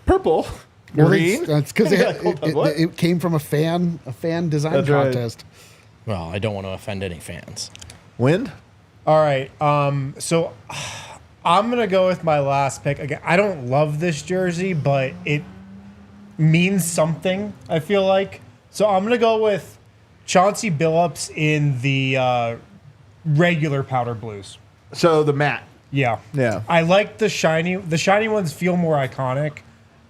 A: Purple.
C: Well,
A: Green.
C: That's because
A: Hold on, what?
C: it came from a fan design
A: That's right.
C: contest.
B: Well, I don't want to offend any fans.
A: Wind.
D: All right. So I'm gonna go with my last pick. Again, I don't love this jersey, but it means something, I feel like. So I'm gonna go with Chauncey Billups in the regular powder blues.
A: So the matte.
D: Yeah.
A: Yeah.
D: I like the shiny. The shiny ones feel more iconic.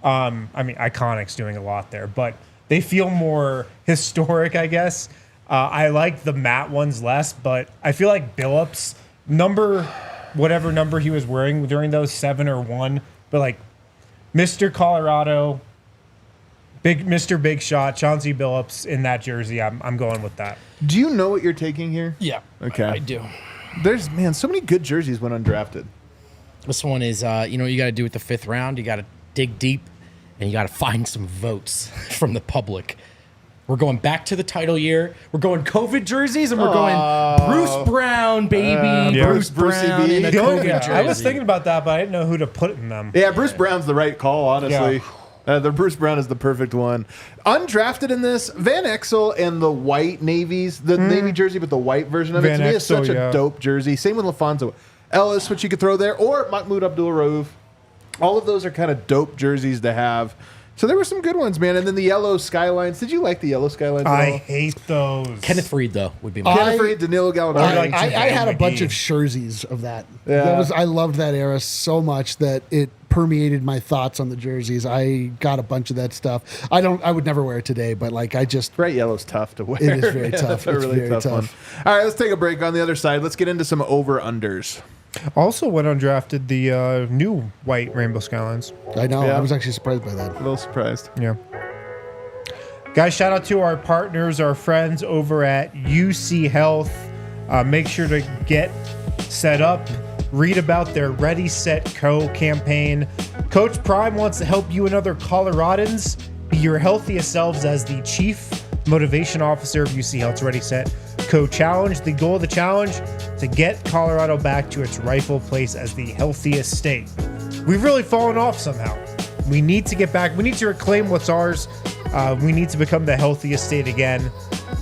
D: I mean, iconic's doing a lot there, but they feel more historic, I guess. I like the matte ones less, but I feel like Billups whatever number he was wearing during those 7 or 1, but like Mr. Colorado, Mr. Big Shot, Chauncey Billups in that jersey. I'm going with that.
A: Do you know what you're taking here?
B: Yeah.
A: Okay.
B: I do.
A: There's so many good jerseys went undrafted.
B: This one is, you know what you got to do with the 5th round? You got to dig deep and you got to find some votes from the public. We're going back to the title year. We're going COVID jerseys, and we're going Bruce Brown, baby.
D: Yeah.
B: Bruce
A: Brucey
B: Brown
A: B.
B: in a
A: The
B: COVID
D: Yeah,
B: jersey.
D: I was thinking about that, but I didn't know who to put in them.
A: Yeah, Bruce Brown's the right call, honestly.
D: Yeah.
A: The Bruce Brown is the perfect one. Undrafted in this, Van Exel and the white navies, the navy jersey, but the white version of it,
D: Van
A: to me is
D: Exel,
A: such a
D: yeah.
A: dope jersey. Same with LaFonso Ellis, which you could throw there, or Mahmoud Abdul-Rauf. All of those are kind of dope jerseys to have. So there were some good ones, man. And then the yellow skylines. Did you like the yellow skylines at
D: I
A: all?
D: hate those.
B: Kenneth Reed, though, would be my
A: Kenneth Reed, Danilo Gallinari.
D: like
C: I had a
D: JaVale
C: bunch
D: McGee.
C: of jerseys of that.
A: Yeah.
C: I loved that era so much that it permeated my thoughts on the jerseys. I got a bunch of that stuff. I would never wear it today, but like I just
A: Bright yellow's tough to wear.
C: It is very
A: Yeah,
C: tough.
A: That's a
C: It's
A: really
C: very
A: tough,
C: tough.
A: one. All right, let's take a break. On the other side, let's get into some over-unders.
D: Also went undrafted the new white Rainbow Skylines.
C: I know.
A: Yeah.
C: I was actually surprised by that.
A: A little surprised.
D: Yeah. Guys, shout out to our partners, our friends over at UC Health. Make sure to get set up. Read about their Ready, Set, Co campaign. Coach Prime wants to help you and other Coloradans be your healthiest selves as the Chief Motivation Officer of UC Health's Ready, Set, Co challenge. The goal of the challenge, to get Colorado back to its rightful place as the healthiest state. We've really fallen off somehow. We need to get back. We need to reclaim what's ours. We need to become the healthiest state again.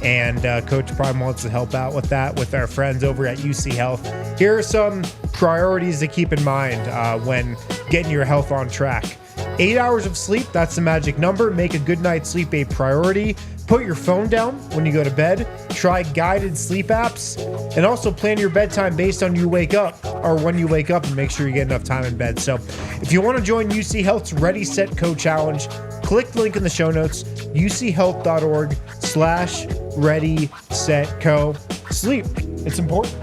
D: And Coach Prime wants to help out with that with our friends over at UC Health. Here are some priorities to keep in mind when getting your health on track. 8 hours of sleep, that's the magic number. Make a good night's sleep a priority. Put your phone down when you go to bed. Try guided sleep apps. And also plan your bedtime based on you wake up or when you wake up and make sure you get enough time in bed. So if you want to join UC Health's Ready, Set, Co challenge, click the link in the show notes, uchealth.org/Ready, Set, Co. Sleep. It's important.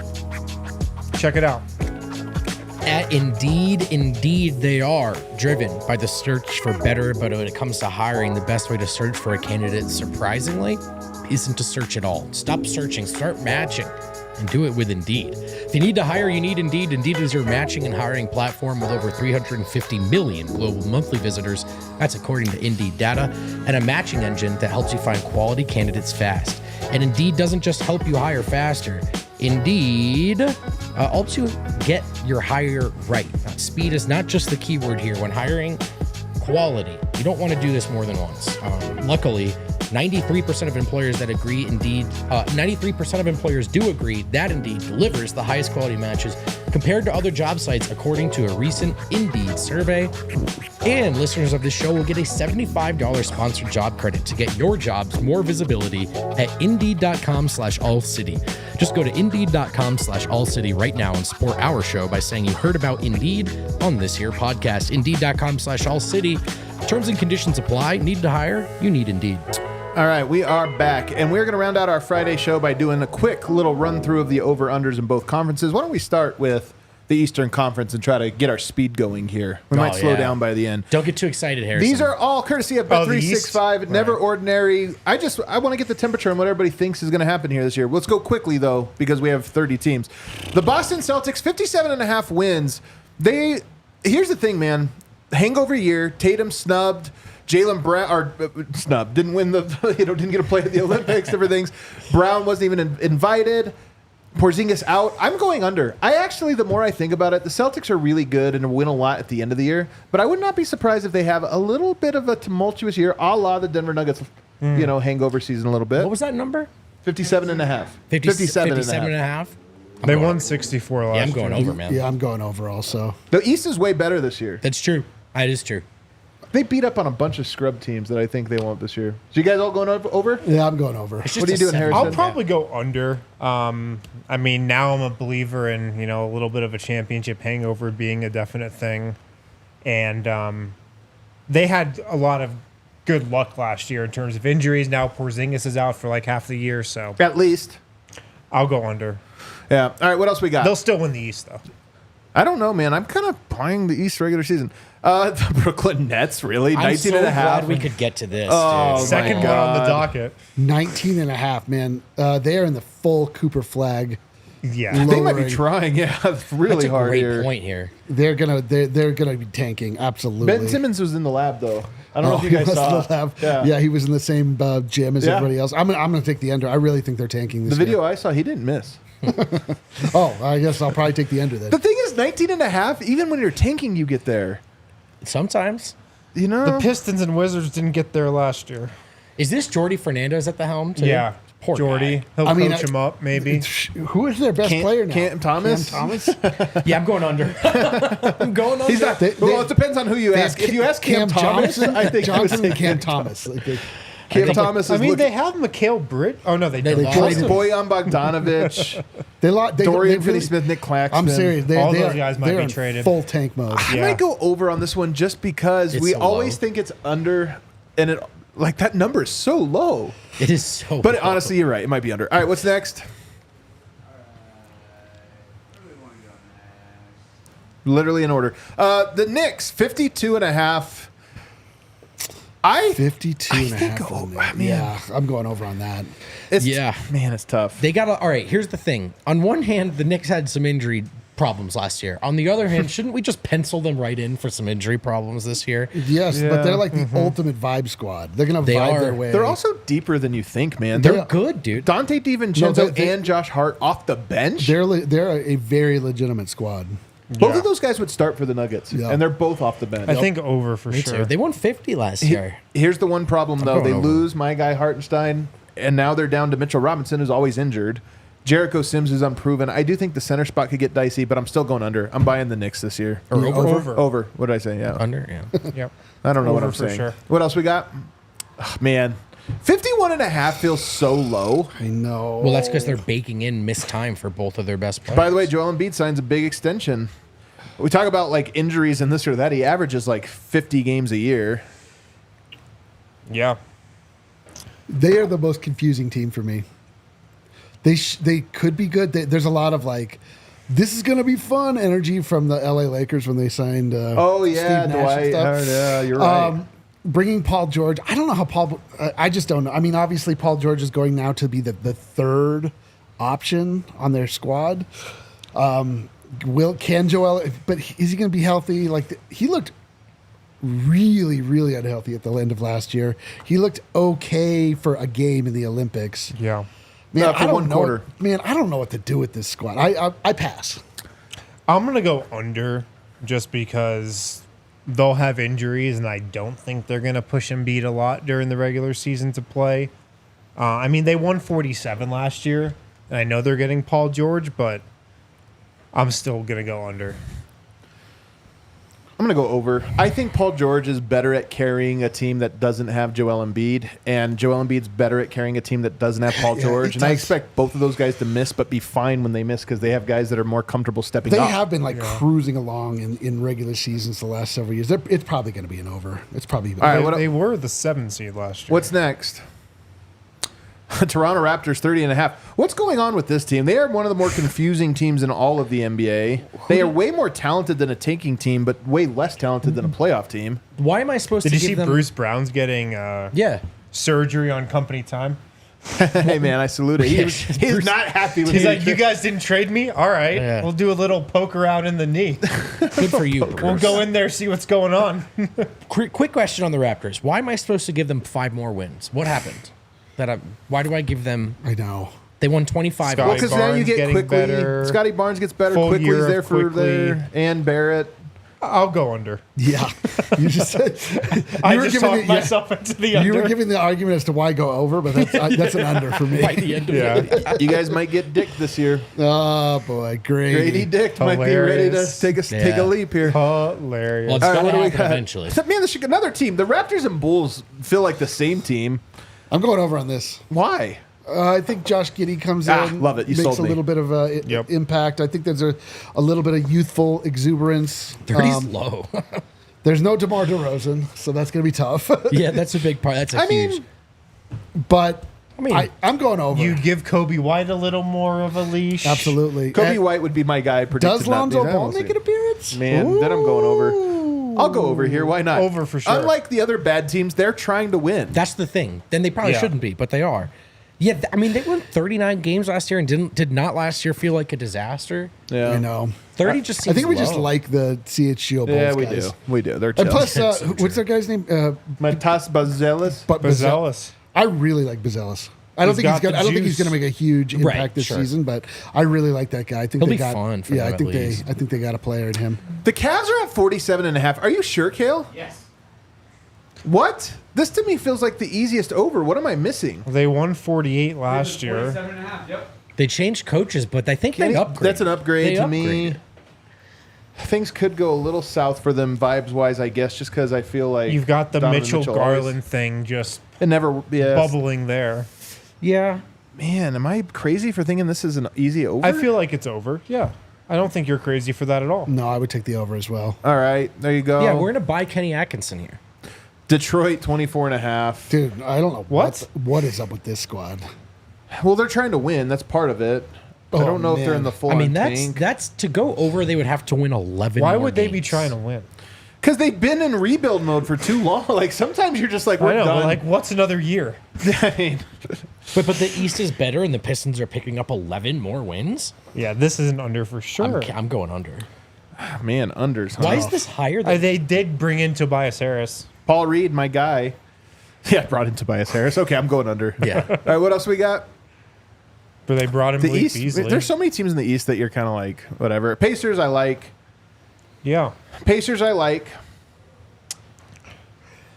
D: Check it out.
B: At Indeed, they are driven by the search for better, but when it comes to hiring, the best way to search for a candidate, surprisingly, isn't to search at all. Stop searching, start matching, and do it with Indeed. If you need to hire, you need Indeed. Indeed is your matching and hiring platform with over 350 million global monthly visitors. That's according to Indeed data, and a matching engine that helps you find quality candidates fast. And Indeed doesn't just help you hire faster. Indeed helps you get your hire right. Speed is not just the keyword here. When hiring, quality. You don't want to do this more than once. Luckily, 93% of employers that agree Indeed, 93% of employers do agree that Indeed delivers the highest quality matches compared to other job sites, according to a recent Indeed survey. And listeners of this show will get a $75 sponsored job credit to get your jobs more visibility at Indeed.com/AllCity. Just go to Indeed.com/AllCity right now and support our show by saying you heard about Indeed on this here podcast. Indeed.com/AllCity. Terms and conditions apply. Need to hire? You need Indeed.
A: All right, we are back, and we're going to round out our Friday show by doing a quick little run-through of the over-unders in both conferences. Why don't we start with the Eastern Conference and try to get our speed going here? We might slow down by the end.
B: Don't get too excited, Harrison.
A: These are all courtesy of Bet365. Never ordinary. I want to get the temperature on what everybody thinks is going to happen here this year. Let's go quickly, though, because we have 30 teams. The Boston Celtics, 57.5 wins. Here's the thing, man. Hangover year, Tatum snubbed. Jaylen Brown, snubbed, didn't win didn't get to play at the Olympics, different things. Brown wasn't even invited. Porzingis out. I'm going under. The more I think about it, the Celtics are really good and win a lot at the end of the year. But I would not be surprised if they have a little bit of a tumultuous year, a la the Denver Nuggets, hangover season a little bit.
B: What was that number?
A: 57.5.
B: 57.5.
D: They won 64 last year.
B: Yeah, I'm going over, man.
C: Yeah, I'm going over also.
A: The East is way better this year.
B: That's true. That is true.
A: They beat up on a bunch of scrub teams that I think they won't this year. So you guys all going over?
C: Yeah, I'm going over.
A: What are you doing, Harrison?
D: I'll probably go under. Now I'm a believer in, a little bit of a championship hangover being a definite thing. And they had a lot of good luck last year in terms of injuries. Now Porzingis is out for like half the year, so
A: At least.
D: I'll go under.
A: Yeah. All right, what else we got?
D: They'll still win the East, though.
A: I don't know, man. I'm kind of playing the East regular season. The Brooklyn Nets, really?
B: I'm
A: 19
B: so
A: and a half.
B: glad we could get to this,
A: Oh,
B: dude.
D: Second one on the docket.
C: 19 and a half, man. They are in the full Cooper flag.
D: Yeah.
A: They might be
C: lowering.
A: trying, it's really
B: That's a
A: hard
B: great
A: here.
B: point here.
C: They're gonna be tanking. Absolutely.
A: Ben Simmons was in the lab, though. I don't know if you
C: he
A: guys
C: was
A: saw.
C: in the lab.
A: Yeah.
C: Yeah, he was in the same gym as
A: Yeah.
C: everybody else. I'm gonna take the under. I really think they're tanking this
A: The
C: year.
A: video I saw, he didn't miss.
C: Oh, I guess I'll probably take the under then.
A: The thing is, 19 and a half, even when you're tanking, you get there.
B: Sometimes.
D: The Pistons and Wizards didn't get there last year.
B: Is this Jordy Fernandez at the helm, too?
D: Yeah.
B: Poor
D: Jordy.
B: guy.
D: He'll
C: I mean,
D: coach him up, maybe.
C: Who is their best player now?
A: Cam Thomas?
C: Cam Thomas?
B: Yeah, I'm going under. I'm going under.
A: He's not. Well, it depends on who you ask. If you ask Cam Thomas,
C: Johnson,
A: I think I would
C: Johnson
A: say
C: and Cam Thomas.
A: Cam Thomas is
D: they have Mikhail Britt. Oh, no, they
B: They
D: don't.
B: lost
C: traded
B: him.
A: Boyan Bogdanovic,
C: They
A: Dorian
C: really-
A: Finney-Smith, Nick Claxton.
C: I'm serious.
D: All
C: They
D: those
C: are-
D: guys might
C: they're
D: be
C: in
D: traded.
C: full tank mode.
A: I
D: Yeah.
A: might go over on this one just because
B: It's
A: we
B: so
A: always
B: low.
A: think it's under, and it that number is so low.
B: It is so
A: But
B: low.
A: honestly, you're right. It might be under. All right, what's next? Literally in order. The Knicks, 52 and a half.
C: 52 and a
A: think
C: half. on there.
A: man.
C: Yeah, I'm going over on that.
A: It's,
B: Yeah.
A: Man, it's tough.
B: They got to. All right, here's the thing. On one hand, the Knicks had some injury problems last year. On the other hand, shouldn't we just pencil them right in for some injury problems this year?
C: Yes, but they're like the ultimate vibe squad. They're going to vibe
B: are.
C: their way.
A: They're also deeper than you think, man.
B: They're good, dude.
A: Dante DiVincenzo
C: No, they-
A: and Josh Hart off the bench.
C: they're a very legitimate squad.
A: Both of those guys would start for the Nuggets,
C: Yeah.
A: and they're both off the bench.
D: I think over for
B: Me
D: sure.
B: too. They won 50 last year.
A: Here's the one problem, though.
B: going
A: They
B: over.
A: lose my guy Hartenstein, and now they're down to Mitchell Robinson, who's always injured. Jericho Sims is unproven. I do think the center spot could get dicey, but I'm still going under. I'm buying the Knicks this year.
B: Or over.
A: Over. What did I say? Yeah.
B: Under, yeah.
D: Yep.
A: I don't know what
D: Over
A: I'm
D: for
A: saying.
D: sure.
A: What else we got? Man, 51.5 feels so low.
C: I know.
B: Well, that's because they're baking in missed time for both of their best players.
A: By the way, Joel Embiid signs a big extension. We talk about like injuries and this or that. He averages like 50 games a year.
D: Yeah.
C: They are the most confusing team for me. They could be good. There's a lot of like, this is going to be fun energy from the LA Lakers when they signed.
A: Oh yeah,
C: Steve Nash and
A: Dwight.
C: stuff.
A: Yeah, you're right.
C: Bringing Paul George. I don't know how Paul. I just don't know. I mean, obviously Paul George is going now to be the third option on their squad. Can Joel? But is he going to be healthy? Like he looked really, really unhealthy at the end of last year. He looked okay for a game in the Olympics.
D: Yeah.
C: Man,
A: Not for
C: I don't
A: one
C: know.
A: quarter.
C: Man, I don't know what to do with this squad. I pass.
D: I'm going to go under just because they'll have injuries, and I don't think they're going to push Embiid a lot during the regular season to play. I mean, they won 47 last year, and I know they're getting Paul George, but I'm still going to go under.
A: I'm going to go over. I think Paul George is better at carrying a team that doesn't have Joel Embiid, and Joel Embiid's better at carrying a team that doesn't have Paul
C: Yeah,
A: George.
C: it
A: And I
C: does.
A: expect both of those guys to miss, but be fine when they miss because they have guys that are more comfortable stepping
C: They
A: up.
C: have been like cruising along in regular seasons the last several years. It's probably going to be an over. It's probably.
A: All right,
D: They,
A: what-
D: they were the 7th seed last year.
A: What's next? Toronto Raptors 30.5. What's going on with this team? They are one of the more confusing teams in all of the NBA. They are way more talented than a tanking team, but way less talented than a playoff team.
B: Why am I supposed
D: Did
B: to
D: you see
B: give them...
D: Bruce Brown's getting
B: Yeah.
D: surgery on company time?
A: Hey, man, I salute it. He's not happy with
D: He's
A: me.
D: like, you guys didn't trade me? All right.
B: Yeah.
D: We'll do a little poke around in the knee.
B: Good for you, Bruce.
D: We'll go in there, see what's going on.
B: Quick question on the Raptors. Why am I supposed to give them 5 more wins? What happened? Why do I give them...
C: I know.
B: They won 25.
D: Scotty
A: Well, because now you
D: Barnes
A: get
D: getting
A: Quickly.
D: better.
A: Scotty Barnes gets better.
D: Full
A: Quickly's
D: year of
A: there for
D: Quickly.
A: there. And Barrett.
D: I'll go under.
C: Yeah, you just said
D: I
C: were
D: just
C: giving
D: talked
C: it-
D: myself into the under.
C: You were giving the argument as to why go over, but that's an under for me.
B: By the end of it.
D: Yeah.
A: You guys might get Dick this year.
C: Oh boy,
A: Grady
C: great.
A: Dick might be ready to
D: Hilarious.
A: take a
B: Yeah.
A: leap here.
D: Hilarious.
B: Well, it's
A: All right,
B: got
A: what
B: to
A: do we
B: happen
A: got?
B: eventually.
A: Man, this should, another team. The Raptors and Bulls feel like the same team.
C: I'm going over on this.
A: Why?
C: I think Josh Giddey comes in.
A: Love it. You
C: makes
A: sold
C: a
A: me.
C: little bit of
D: Yep.
C: impact. I think there's a little bit of youthful exuberance.
B: 30's low.
C: There's no DeMar DeRozan, so that's going to be tough.
B: Yeah, that's a big part. That's a huge...
C: But
B: I mean,
C: I'm going over.
D: You give Kobe White a little more of a leash.
C: Absolutely.
A: Kobe
C: And
A: White would be my guy.
C: does Lonzo Ball
A: We'll
C: make
A: see.
C: an appearance?
A: Man, then I'm going over. I'll go over here. Why not?
D: Over for sure.
A: Unlike the other bad teams, they're trying to win.
B: that's the thing. Then they probably
D: Yeah.
B: shouldn't be, but they are. Yeah, I mean, they won 39 games last year and did not last year feel like a disaster.
A: Yeah,
C: I know.
B: 30 just
C: I
B: seems
C: think we just
B: low.
C: like the CHGO Bulls
A: Yeah, we
C: guys.
A: do. We do. They're
C: And
A: chill.
C: plus,
B: That's so
C: what's that guy's name?
A: Matas Bazelis.
C: But
D: Bazelis.
C: I really like Bazelis. I don't
D: He's
C: think he's
D: got
C: going.
D: the
C: I don't think he's
D: juice.
C: going to make a huge
B: Right,
C: impact this
B: sure.
C: season, but I really like that guy. I think
B: He'll
C: they
B: be
C: got
B: fun for
C: yeah.
B: them
C: I think
B: at least.
C: I think they got a player in him.
A: The Cavs are at 47.5. Are you sure, Kale?
E: Yes.
A: What? This to me feels like the easiest over. What am I missing?
D: They won 48 last year.
E: 47.5. Yep.
B: They changed coaches, but I think they upgraded.
A: That's an upgrade
B: They
A: to me.
B: upgraded.
A: Things could go a little south for them vibes wise, I guess, just because I feel like
D: You've got the
A: Donovan
D: Mitchell
A: always-
D: Garland thing just
A: It never. Yeah.
D: bubbling there.
B: Yeah.
A: Man, am I crazy for thinking this is an easy over?
D: I feel like it's over. Yeah. I don't think you're crazy for that at all.
C: No, I would take the over as well.
A: All right, there you go.
B: Yeah, we're going to buy Kenny Atkinson here.
A: Detroit 24.5.
C: Dude, I don't know
D: What?
C: what is up with this squad.
A: Well, they're trying to win. That's part of it. I
C: Oh,
A: don't know if they're in
C: man.
A: the full.
B: I mean,
A: tank.
B: that's to go over, they would have to win 11
D: Why
B: more
D: would they be
B: games.
D: trying to win?
A: Because they've been in rebuild mode for too long. Like sometimes you're just like, we're
D: I know.
A: done.
D: Like, what's another year?
A: I mean,
B: But the East is better, and the Pistons are picking up 11 more wins?
D: Yeah, this is an under for sure.
B: I'm going under.
A: man, unders. Huh?
B: Why is this higher than...
D: They did bring in Tobias Harris.
A: Paul Reed, my guy? Yeah, brought in Tobias Harris. Okay, I'm going under.
B: Yeah.
A: All right, what else we got?
D: But they brought him
A: The
D: Malik
A: East.
D: Beasley.
A: There's so many teams in the East that you're kind of like whatever. Pacers, I like.
D: Yeah.
A: Pacers I like.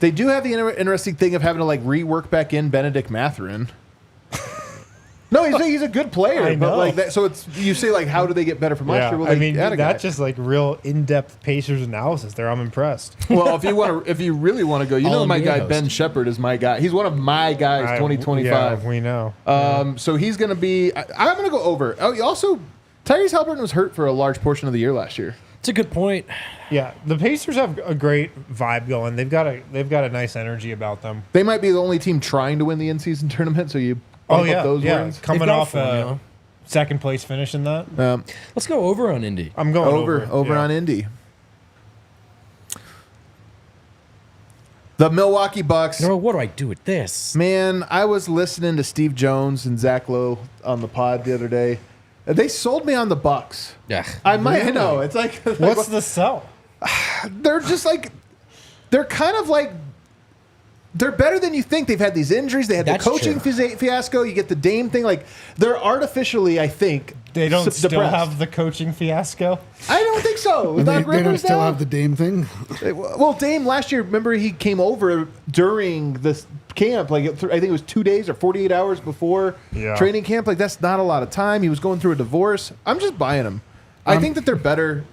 A: They do have the interesting thing of having to like rework back in Benedict Mathurin. No, he's a good player,
D: I
A: but
D: know.
A: like that. So it's you say like, how do they get better from last year? Well,
D: I
A: they
D: mean,
A: add a guy.
D: that's just like real in-depth Pacers analysis there. I'm impressed.
A: Well, if you really want to go, you know, my
B: NBA
A: guy
B: host.
A: Ben Shepard is my guy. He's one of my guys. 2025.
D: Yeah, we know.
A: So he's going to be. I'm going to go over. Oh, also, Tyrese Halliburton was hurt for a large portion of the year last year.
B: It's a good point.
D: Yeah, the Pacers have a great vibe going. They've got a nice energy about them.
A: They might be the only team trying to win the in-season tournament. So you bump up those wins.
D: Coming
B: They've got a
D: off
B: formula.
D: second place finish in that.
B: Let's go over on Indy.
D: I'm going
A: Over
D: yeah.
A: on Indy. The Milwaukee Bucks.
B: No, what do I do with this?
A: Man, I was listening to Steve Jones and Zach Lowe on the pod the other day. They sold me on the Bucks.
B: Yeah.
A: I know. It's like
D: What's the sell?
A: they're just like they're kind of like they're better than you think. They've had these injuries. They had
B: That's
A: the coaching
B: true.
A: fiasco. You get the Dame thing. Like they're artificially, I think,
D: They don't still
A: depressed.
D: have the coaching fiasco.
A: I don't think so.
C: And
A: Doc
C: they don't
A: Rivers
C: still
A: now?
C: have the Dame thing.
A: Well, Dame last year, remember he came over during this camp, like I think it was 2 days or 48 hours before training camp. Like that's not a lot of time. He was going through a divorce. I'm just buying him. I think that they're better.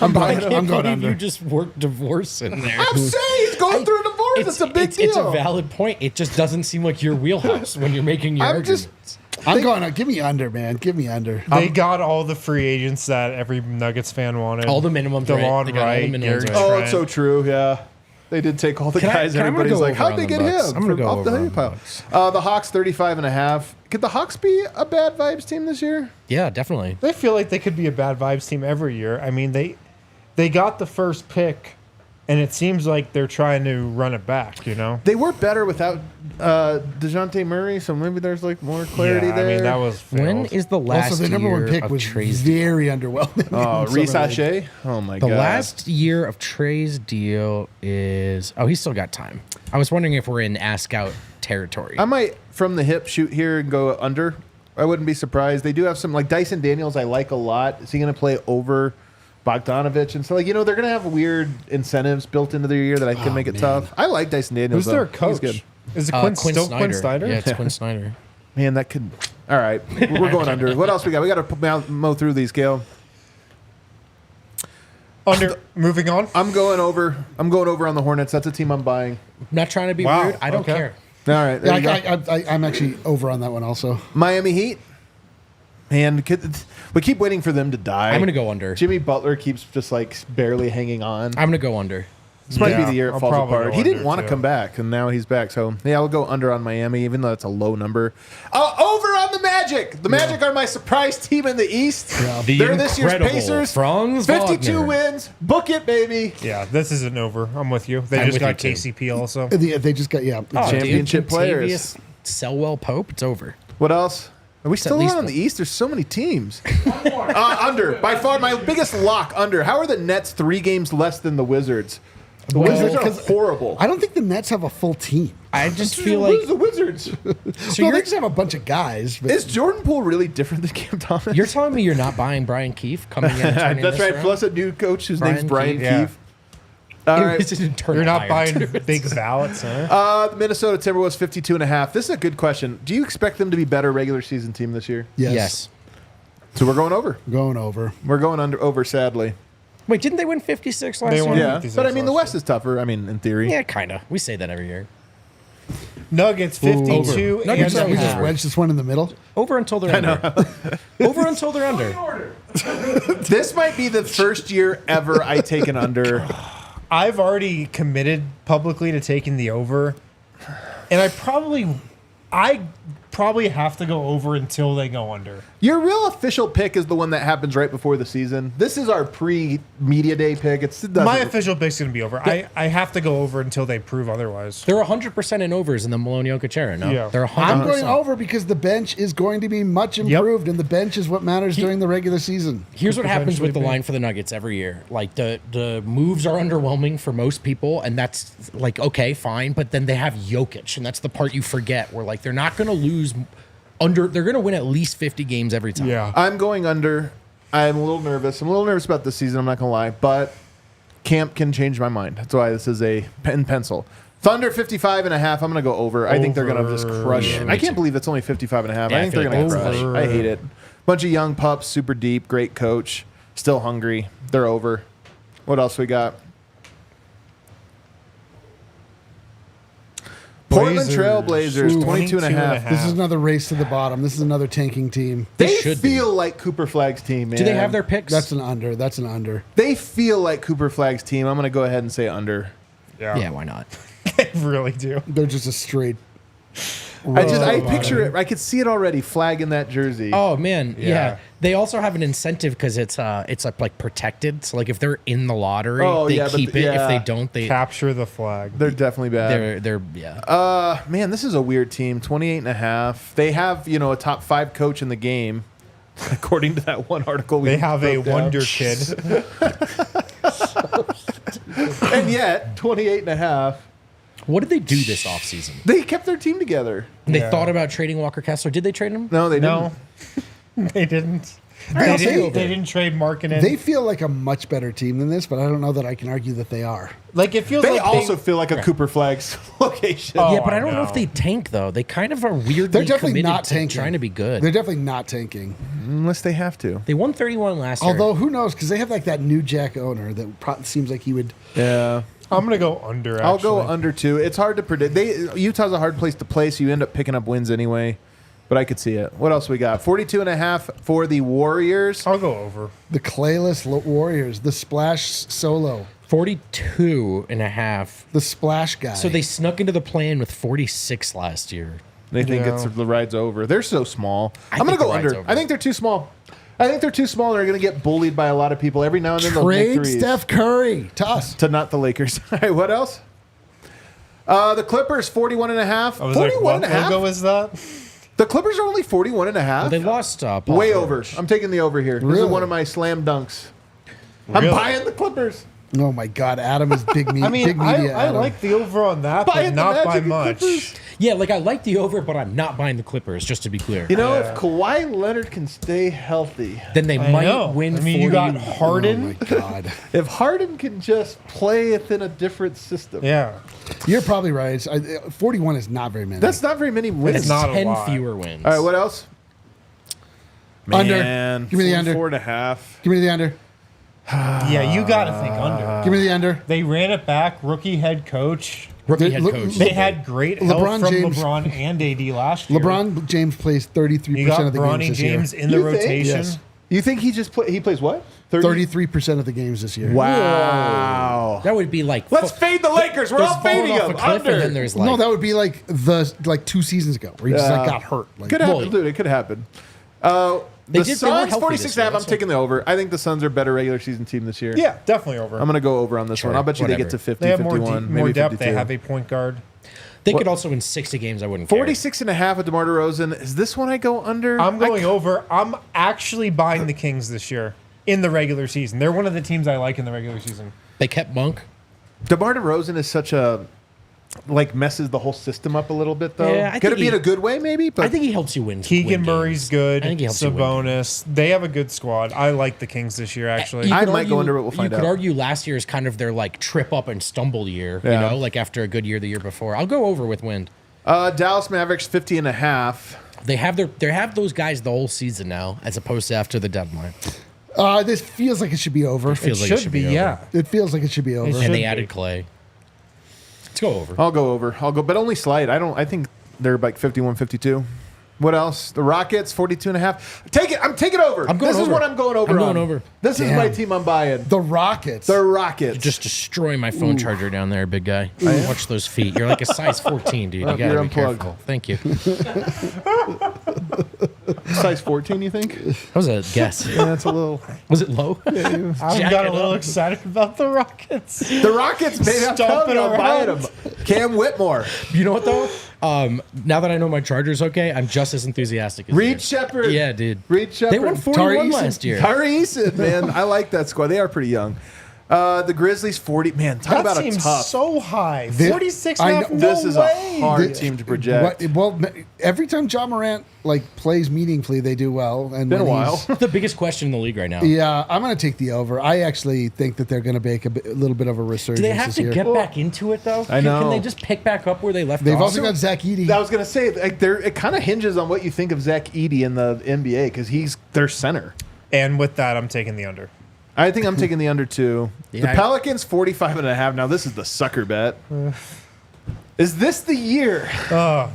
A: I'm buying him.
C: I'm going under.
B: You just worked divorce in there.
A: I'm saying he's going through a divorce. It's a big deal.
B: It's a valid point. It just doesn't seem like your wheelhouse when you're making your
A: I'm
B: arguments.
A: just.
C: I'm going. Give me under, man. Give me under.
D: They got all the free agents that every Nuggets fan wanted.
B: All the minimums, right?
D: DeLon
B: They got all the
D: Wright,
B: minimums,
D: Gary
B: right.
A: Oh,
D: Trent.
A: it's so true. Yeah. They did take all the guys.
B: I'm gonna
A: Everybody's
B: go
A: like,
B: over
A: how'd
B: on
A: they
B: the
A: get
B: Bucks.
A: him?
B: I'm gonna
A: from
B: go
A: off the
B: over on
A: hay
B: the
A: pile?
B: Bucks.
A: The Hawks 35.5. Could the Hawks be a bad vibes team this year?
B: Yeah, definitely.
D: They feel like they could be a bad vibes team every year. I mean, they got the first pick, and it seems like they're trying to run it back, you know?
A: They were better without DeJounte Murray, so maybe there's like more clarity
D: yeah,
A: there.
D: I mean, that was
B: When
D: failed.
B: is the last
C: Also, the number
B: year
C: one pick
B: of
C: was
B: Trey's
C: very underwhelming.
A: Oh,
C: So
A: Reese
C: many-
A: Hache? Oh my
B: The
A: god.
B: last year of Trey's deal is he's still got time. I was wondering if we're in ask out territory.
A: I might from the hip shoot here and go under. I wouldn't be surprised. They do have some like Dyson Daniels I like a lot. Is he gonna play over Bogdanovich? And so like, they're gonna have weird incentives built into their year that I can make it tough. I like Dyson Daniels.
D: Who's their
A: though.
D: coach?
A: He's good.
D: Is it Quinn
B: Snyder.
D: Snyder?
B: Yeah, it's Quinn Snyder.
A: Man, that could. All right, we're going under. What else we got? We got to mow through these, Gale.
D: Under. Moving on.
A: I'm going over. I'm going over on the Hornets. That's a team I'm buying.
B: Not trying to be
D: Wow,
B: weird. I don't
D: okay.
B: care.
A: All right, there you go.
C: I'm actually over on that one also.
A: Miami Heat. Man, we keep waiting for them to die.
B: I'm gonna go under.
A: Jimmy Butler keeps just like barely hanging on.
B: I'm gonna go under.
A: This might be
D: Yeah,
A: the year it
D: I'll
A: falls
D: probably
A: apart.
D: go
A: He didn't
D: under,
A: want to
D: too.
A: come back, and now he's back. So yeah, I'll go under on Miami, even though that's a low number. Over on the Magic. The Magic are my surprise team in the East.
B: The
A: They're this year's
B: incredible
A: Pacers.
B: Franz
A: 52
B: Wagner.
A: wins. Book it, baby.
D: Yeah, this isn't over. I'm with you. They
B: I'm
D: just
B: with
D: got
B: you, too.
D: KCP also.
C: They just got
A: Championship players.
B: Contavious Selwell Pope. It's over.
A: What else? Are we still
B: least
A: on the
B: one.
A: East? There's so many teams. Under. By far, my biggest lock, under. How are the Nets 3 games less than the Wizards? The Wizards are
C: 'cause
A: horrible.
C: I don't think the Nets have a full team.
B: I just feel
A: Who's
B: like
A: the Wizards?
B: so
C: Well,
B: you're
C: they just have a bunch of guys. But
A: Is Jordan Poole really different than Cam Thomas?
B: you're telling me you're not buying Brian Keefe coming in. And turning
A: That's
B: this
A: right.
B: around?
A: Plus a new coach whose name's Brian
B: Brian
D: Keefe.
A: Keefe. All right.
B: He's an internal
D: You're not
B: hire,
D: buying
B: too.
D: Big Val at center.
A: The Minnesota Timberwolves 52.5. This is a good question. Do you expect them to be better regular season team this year?
B: Yes.
A: So we're going over.
C: Going over.
A: We're going over, sadly.
B: Wait, didn't they win 56 last
D: They
B: year?
D: won.
A: Yeah.
D: 56
A: But I mean, the
D: last
A: West is tougher. I mean, in theory.
B: Yeah, kind of. We say that every year.
D: Nuggets 52
B: Over.
D: and
B: Nuggets
C: We
B: are
C: just
B: over.
C: wedged this one in the middle.
B: Over until they're under. Over until they're under.
A: This might be the first year ever I take an under.
D: I've already committed publicly to taking the over, and I probably have to go over until they go under.
A: Your real official pick is the one that happens right before the season. This is our pre-media day pick. It doesn't.
D: My official pick's going to be over. I have to go over until they prove otherwise.
B: They're 100% in overs in the Malone Jokic era, no?
D: Yeah.
B: They're 100%.
C: I'm going over because the bench is going to be much improved, and the bench is what matters during the regular season.
B: Here's what happens with the
D: Potentially be.
B: line for the Nuggets every year. Like the moves are underwhelming for most people, and that's like okay, fine. But then they have Jokic, and that's the part you forget. Where like they're not going to lose they're going to win at least 50 games every time.
D: Yeah.
A: I'm going under. I'm a little nervous. I'm a little nervous about this season. I'm not going to lie. But Camp can change my mind. That's why this is a pen pencil. Thunder 55.5. I'm going to go over. I think they're going to just crush.
B: Yeah,
A: I can't believe it's only 55.5.
B: Yeah,
A: I think they're
B: I
A: going
B: feel
A: to
B: like
A: crush.
B: over.
A: I hate it. Bunch of young pups, super deep, great coach, still hungry. They're over. What else we got? Portland Trail Blazers, 22.5.
C: This is another race to the bottom. This is another tanking team.
A: They
B: should be.
A: feel like Cooper Flagg's team, man.
B: Do they have their picks?
C: That's an under. That's an under.
A: They feel like Cooper Flagg's team. I'm going to go ahead and say under.
B: yeah, why not?
D: They really do.
C: They're just a straight.
A: I picture it. I could see it already. Flag in that jersey.
B: Oh man, yeah.
D: Yeah.
B: They also have an incentive because it's like protected. So like if they're in the lottery,
A: Oh,
B: they
A: yeah, but
B: keep it.
A: yeah.
B: If they don't, they
D: Capture the flag.
A: They're definitely bad.
B: they're yeah.
A: Man, this is a weird team. 28.5. They have a top 5 coach in the game, according to that one article.
D: They have a
A: broke down.
D: wonder kid.
A: And yet 28.5.
B: What did they do this offseason?
A: They kept their team together.
B: They
D: Yeah.
B: thought about trading Walker Kessler. Did they trade him?
A: No, they
D: No,
A: didn't.
D: they didn't.
C: I'll
D: They
C: say
D: didn't, they didn't trade Markkinen.
C: They feel like a much better team than this, but I don't know that I can argue that they are.
D: Like it feels
A: They
D: like
A: also feel like a Cooper Flags location.
D: Oh,
B: Yeah, but I
D: I
B: don't know if
D: know.
B: they tank though. They kind of are weirdly
C: They're definitely
B: committed
C: not
B: to
C: tanking.
B: trying to be good.
C: They're definitely not tanking.
A: Unless they have to.
B: They won 31 last year.
C: Although who knows? Because they have like that new Jack owner that seems like he would.
A: Yeah.
D: I'm gonna go under. Actually.
A: I'll go under 2. It's hard to predict. Utah's a hard place to play, so you end up picking up wins anyway. But I could see it. What else we got? 42.5 for the Warriors.
D: I'll go over.
C: The Clayless Warriors, the Splash Solo,
B: 42.5.
C: the Splash guy.
B: So they snuck into the play-in with 46 last year.
A: They think
D: Yeah.
A: the ride's over. They're so small.
B: I
A: I'm going to
B: think
A: go
B: the ride's
A: under.
B: over.
A: I think they're too small. They're going to get bullied by a lot of people. Every now and then they'll make
C: trade
A: threes.
C: Steph Curry to us.
A: To not the Lakers. All right, what else? The Clippers, 41.5.
D: I was like, what
A: 41.5?
D: logo is that?
A: The Clippers are only 41.5.
B: They lost Paul
A: Way
B: George.
A: over. I'm taking the over here. This
C: Really?
A: is one of my slam dunks. I'm
D: Really?
A: buying the Clippers.
C: Oh my God, Adam is big,
D: I mean,
C: big media.
D: I
C: Adam.
D: like the over on that,
A: Buying
D: but
A: the
D: not by
A: Magic and
D: much.
A: Clippers.
B: Yeah, like I like the over, but I'm not buying the Clippers, just to be clear.
A: You know,
D: Yeah.
A: if Kawhi Leonard can stay healthy,
B: Then they
D: I
B: might
D: know.
B: win
D: I mean,
B: 40.
D: you got
C: Oh
D: Harden.
C: my God,
A: if Harden can just play within a different system,
D: Yeah,
C: you're probably right. 41 is not very many.
A: that's not very many wins.
D: It's not a
B: 10
D: lot.
B: fewer wins.
A: All right, what else?
C: Under.
A: Man,
C: Give me the under.
A: 4.5.
C: Give me the under.
D: yeah, you got to think under.
C: Give me the under.
D: They ran it back. Rookie head coach.
B: Rookie
C: They-
B: head
C: look-
B: coach.
D: They had great help
C: LeBron
D: from
C: James.
D: LeBron and AD last year.
C: LeBron James plays 33%
D: You got
C: of the games
D: Bronny
C: this
D: James
C: year.
D: in the
A: You think?
D: rotation.
C: Yes.
A: You think he just he plays what?
C: 33% of the games this year.
A: Wow.
B: That would be like
A: Let's fade the Lakers. We're
B: there's
A: all fading
B: falling off
A: them.
B: a cliff,
A: Under.
B: and then there's like
C: No, that would be like 2 seasons ago where he just like got hurt. Like,
A: Could happen,
B: Well,
A: dude. It could happen. The
B: They were
A: Suns,
B: healthy
A: 46.5. I'm
B: this year,
A: taking the over. I think the Suns are a better regular season team this year.
D: Yeah, definitely over.
A: I'm going to go over on this
B: Sure,
A: one. I'll bet you they
B: whatever.
A: get to 50,
D: They have more,
A: 51,
D: more
A: maybe
D: depth.
A: 52.
D: They have a point guard.
B: they could also win 60 games. I wouldn't care.
A: 46.5 with DeMar DeRozan. Is this one I go under?
D: I'm going over. I'm actually buying the Kings this year in the regular season. They're one of the teams I like in the regular season.
B: They kept Monk.
A: DeMar DeRozan is such a messes the whole system up a little bit though.
B: Yeah, I
A: Could
B: think
A: it be in
B: he-
A: a good way maybe? But
B: I think he helps you win.
D: Keegan
B: win
D: Murray's
B: games.
D: good.
B: I think he helps you win
D: Sabonis. They have a good squad. I like the Kings this year, actually.
B: You
A: I
B: could
A: might go under it, we'll find
B: You
A: out.
B: could argue last year is kind of their like trip up and stumble year.
A: Yeah.
B: You know, like after a good year the year before. I'll go over with Wind.
A: Dallas Mavericks 50.5.
B: They have those guys the whole season now, as opposed to after the deadline.
C: this feels like it should be over.
B: Feels
D: it
B: like
D: should be,
B: over.
D: yeah.
C: It feels like it should be over.
D: should
B: And they
D: be.
B: added Clay. Let's go over.
A: I'll go over. But only slight. I think they're like 51, 52. What else? The Rockets 42.5. Take it. I'm taking over.
B: I'm going
A: This is
B: over.
A: what I'm going over
B: I'm going
A: on.
B: over.
A: This is
C: Damn.
A: my team I'm buying.
C: The Rockets.
A: The Rockets.
B: Just destroy my phone charger down there, big guy. Watch those feet. You're like a size 14, dude. You
A: Well,
B: gotta
A: you're
B: be
A: unplugged.
B: careful. Thank you.
A: size 14, you think?
B: That was a guess.
A: Yeah, that's a little.
B: Was it low?
D: I
B: Jack
D: got
B: it
D: a little
B: up.
D: excited about the Rockets.
A: The Rockets, maybe I'm
D: Stomping
A: telling you, I'm buying
D: around.
A: them. Cam Whitmore.
B: You know what though? Now that I know my charger's okay, I'm just as enthusiastic as
A: Reed
B: you.
A: Shepard.
B: Yeah, dude.
A: Reed Shepard.
B: They won 41
C: Eason.
B: last year.
A: Tari Eason, man. I like that squad. They are pretty young. The Grizzlies 40. Man, talk
D: That
A: about a
D: seems
A: tough.
D: so high.
C: This-
D: 46
C: I
D: and a half.
C: know-
D: No
A: This is
D: way.
A: a hard team to project.
C: Well, every time John Morant plays meaningfully, they do well. And
A: Been a
C: when
A: while.
C: he's-
B: The biggest question in the league right now.
C: Yeah, I'm going to take the over. I actually think that they're going to make a little bit of a resurgence
B: Do they have
C: this
B: to
C: year.
B: get back into it though?
A: I know.
B: Can they just pick back up where they left
C: They've
B: off?
C: also got Zach Edey.
A: I was gonna say it kind of hinges on what you think of Zach Edey in the NBA because he's their center.
D: And with that, I'm taking the under.
A: I think I'm taking the under too.
B: Yeah,
A: The Pelicans 45.5. Now this is the sucker bet. Is this the year?
D: No,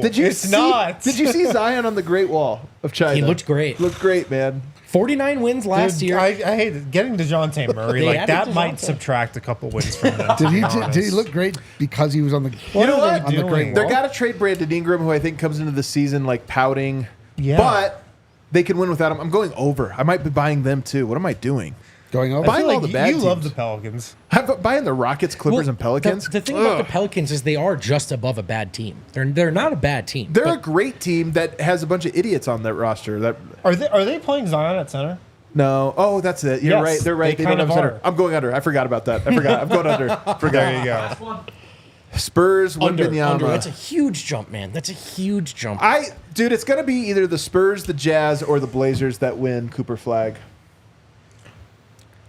D: it's not.
A: Did you see Zion on the Great Wall of China?
B: He looked great.
A: Looked great, man.
B: 49 wins last
D: Dude,
B: year.
D: I hate it. Getting DeJounte Murray.
B: They
D: Like,
B: added
D: that might
B: DeJounte.
D: subtract a couple wins from them.
C: Did he
D: honest.
C: look great because he was on the?
A: You know
D: are
A: what?
D: they doing?
A: They're got to trade Brandon Ingram, who I think comes into the season pouting.
D: Yeah.
A: But they can win without him. I'm going over. I might be buying them too. What am I doing?
C: Going over.
D: I feel
A: buying all
D: like
A: the bad
D: you love
A: teams.
D: the Pelicans.
A: I'm buying the Rockets, Clippers, and Pelicans.
B: The thing about the Pelicans is they are just above a bad team. They're not a bad team.
A: They're
B: but
A: a great team that has a bunch of idiots on their roster. That
D: Are they playing Zion at center?
A: no, oh, that's it. You're
D: Yes,
A: right. They're right.
D: they
A: They don't
D: kind
A: have
D: of
A: center.
D: are.
A: I'm going under. I forgot about that. I forgot. I'm going under. Forgot.
D: There you go.
A: Spurs,
B: under.
A: Wembanyama.
B: That's a huge jump, man. That's a huge jump.
A: Dude, it's gonna be either the Spurs, the Jazz, or the Blazers that win Cooper Flag.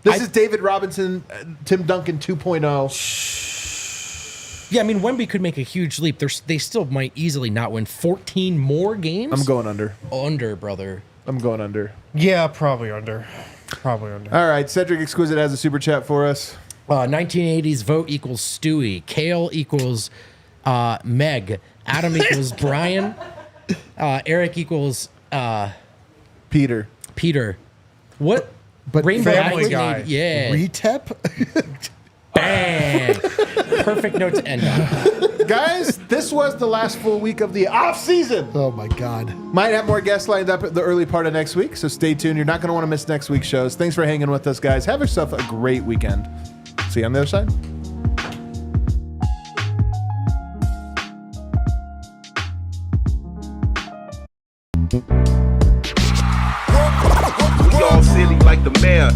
A: This is David Robinson, Tim Duncan 2.0.
B: Yeah, I mean, Wemby could make a huge leap. They still might easily not win 14 more games.
A: I'm going under.
B: Under, brother.
A: I'm going under.
D: Yeah, probably under. Probably under.
A: All right, Cedric Exquisite has a super chat for us.
B: 1980s Vogt equals Stewie. Kale equals Meg. Adam equals Brian. Eric equals
A: Peter.
B: Peter. What?
C: But
B: Rainbow
D: Family
B: Accolade-
D: Guy.
B: Yeah.
C: Retep.
B: Bang. Perfect note to end on.
A: Guys, this was the last full week of the off season.
C: Oh my God.
A: Might have more guests lined up at the early part of next week, so stay tuned. You're not going to want to miss next week's shows. Thanks for hanging with us, guys. Have yourself a great weekend. See you on the other side.
E: We all silly like the mayor.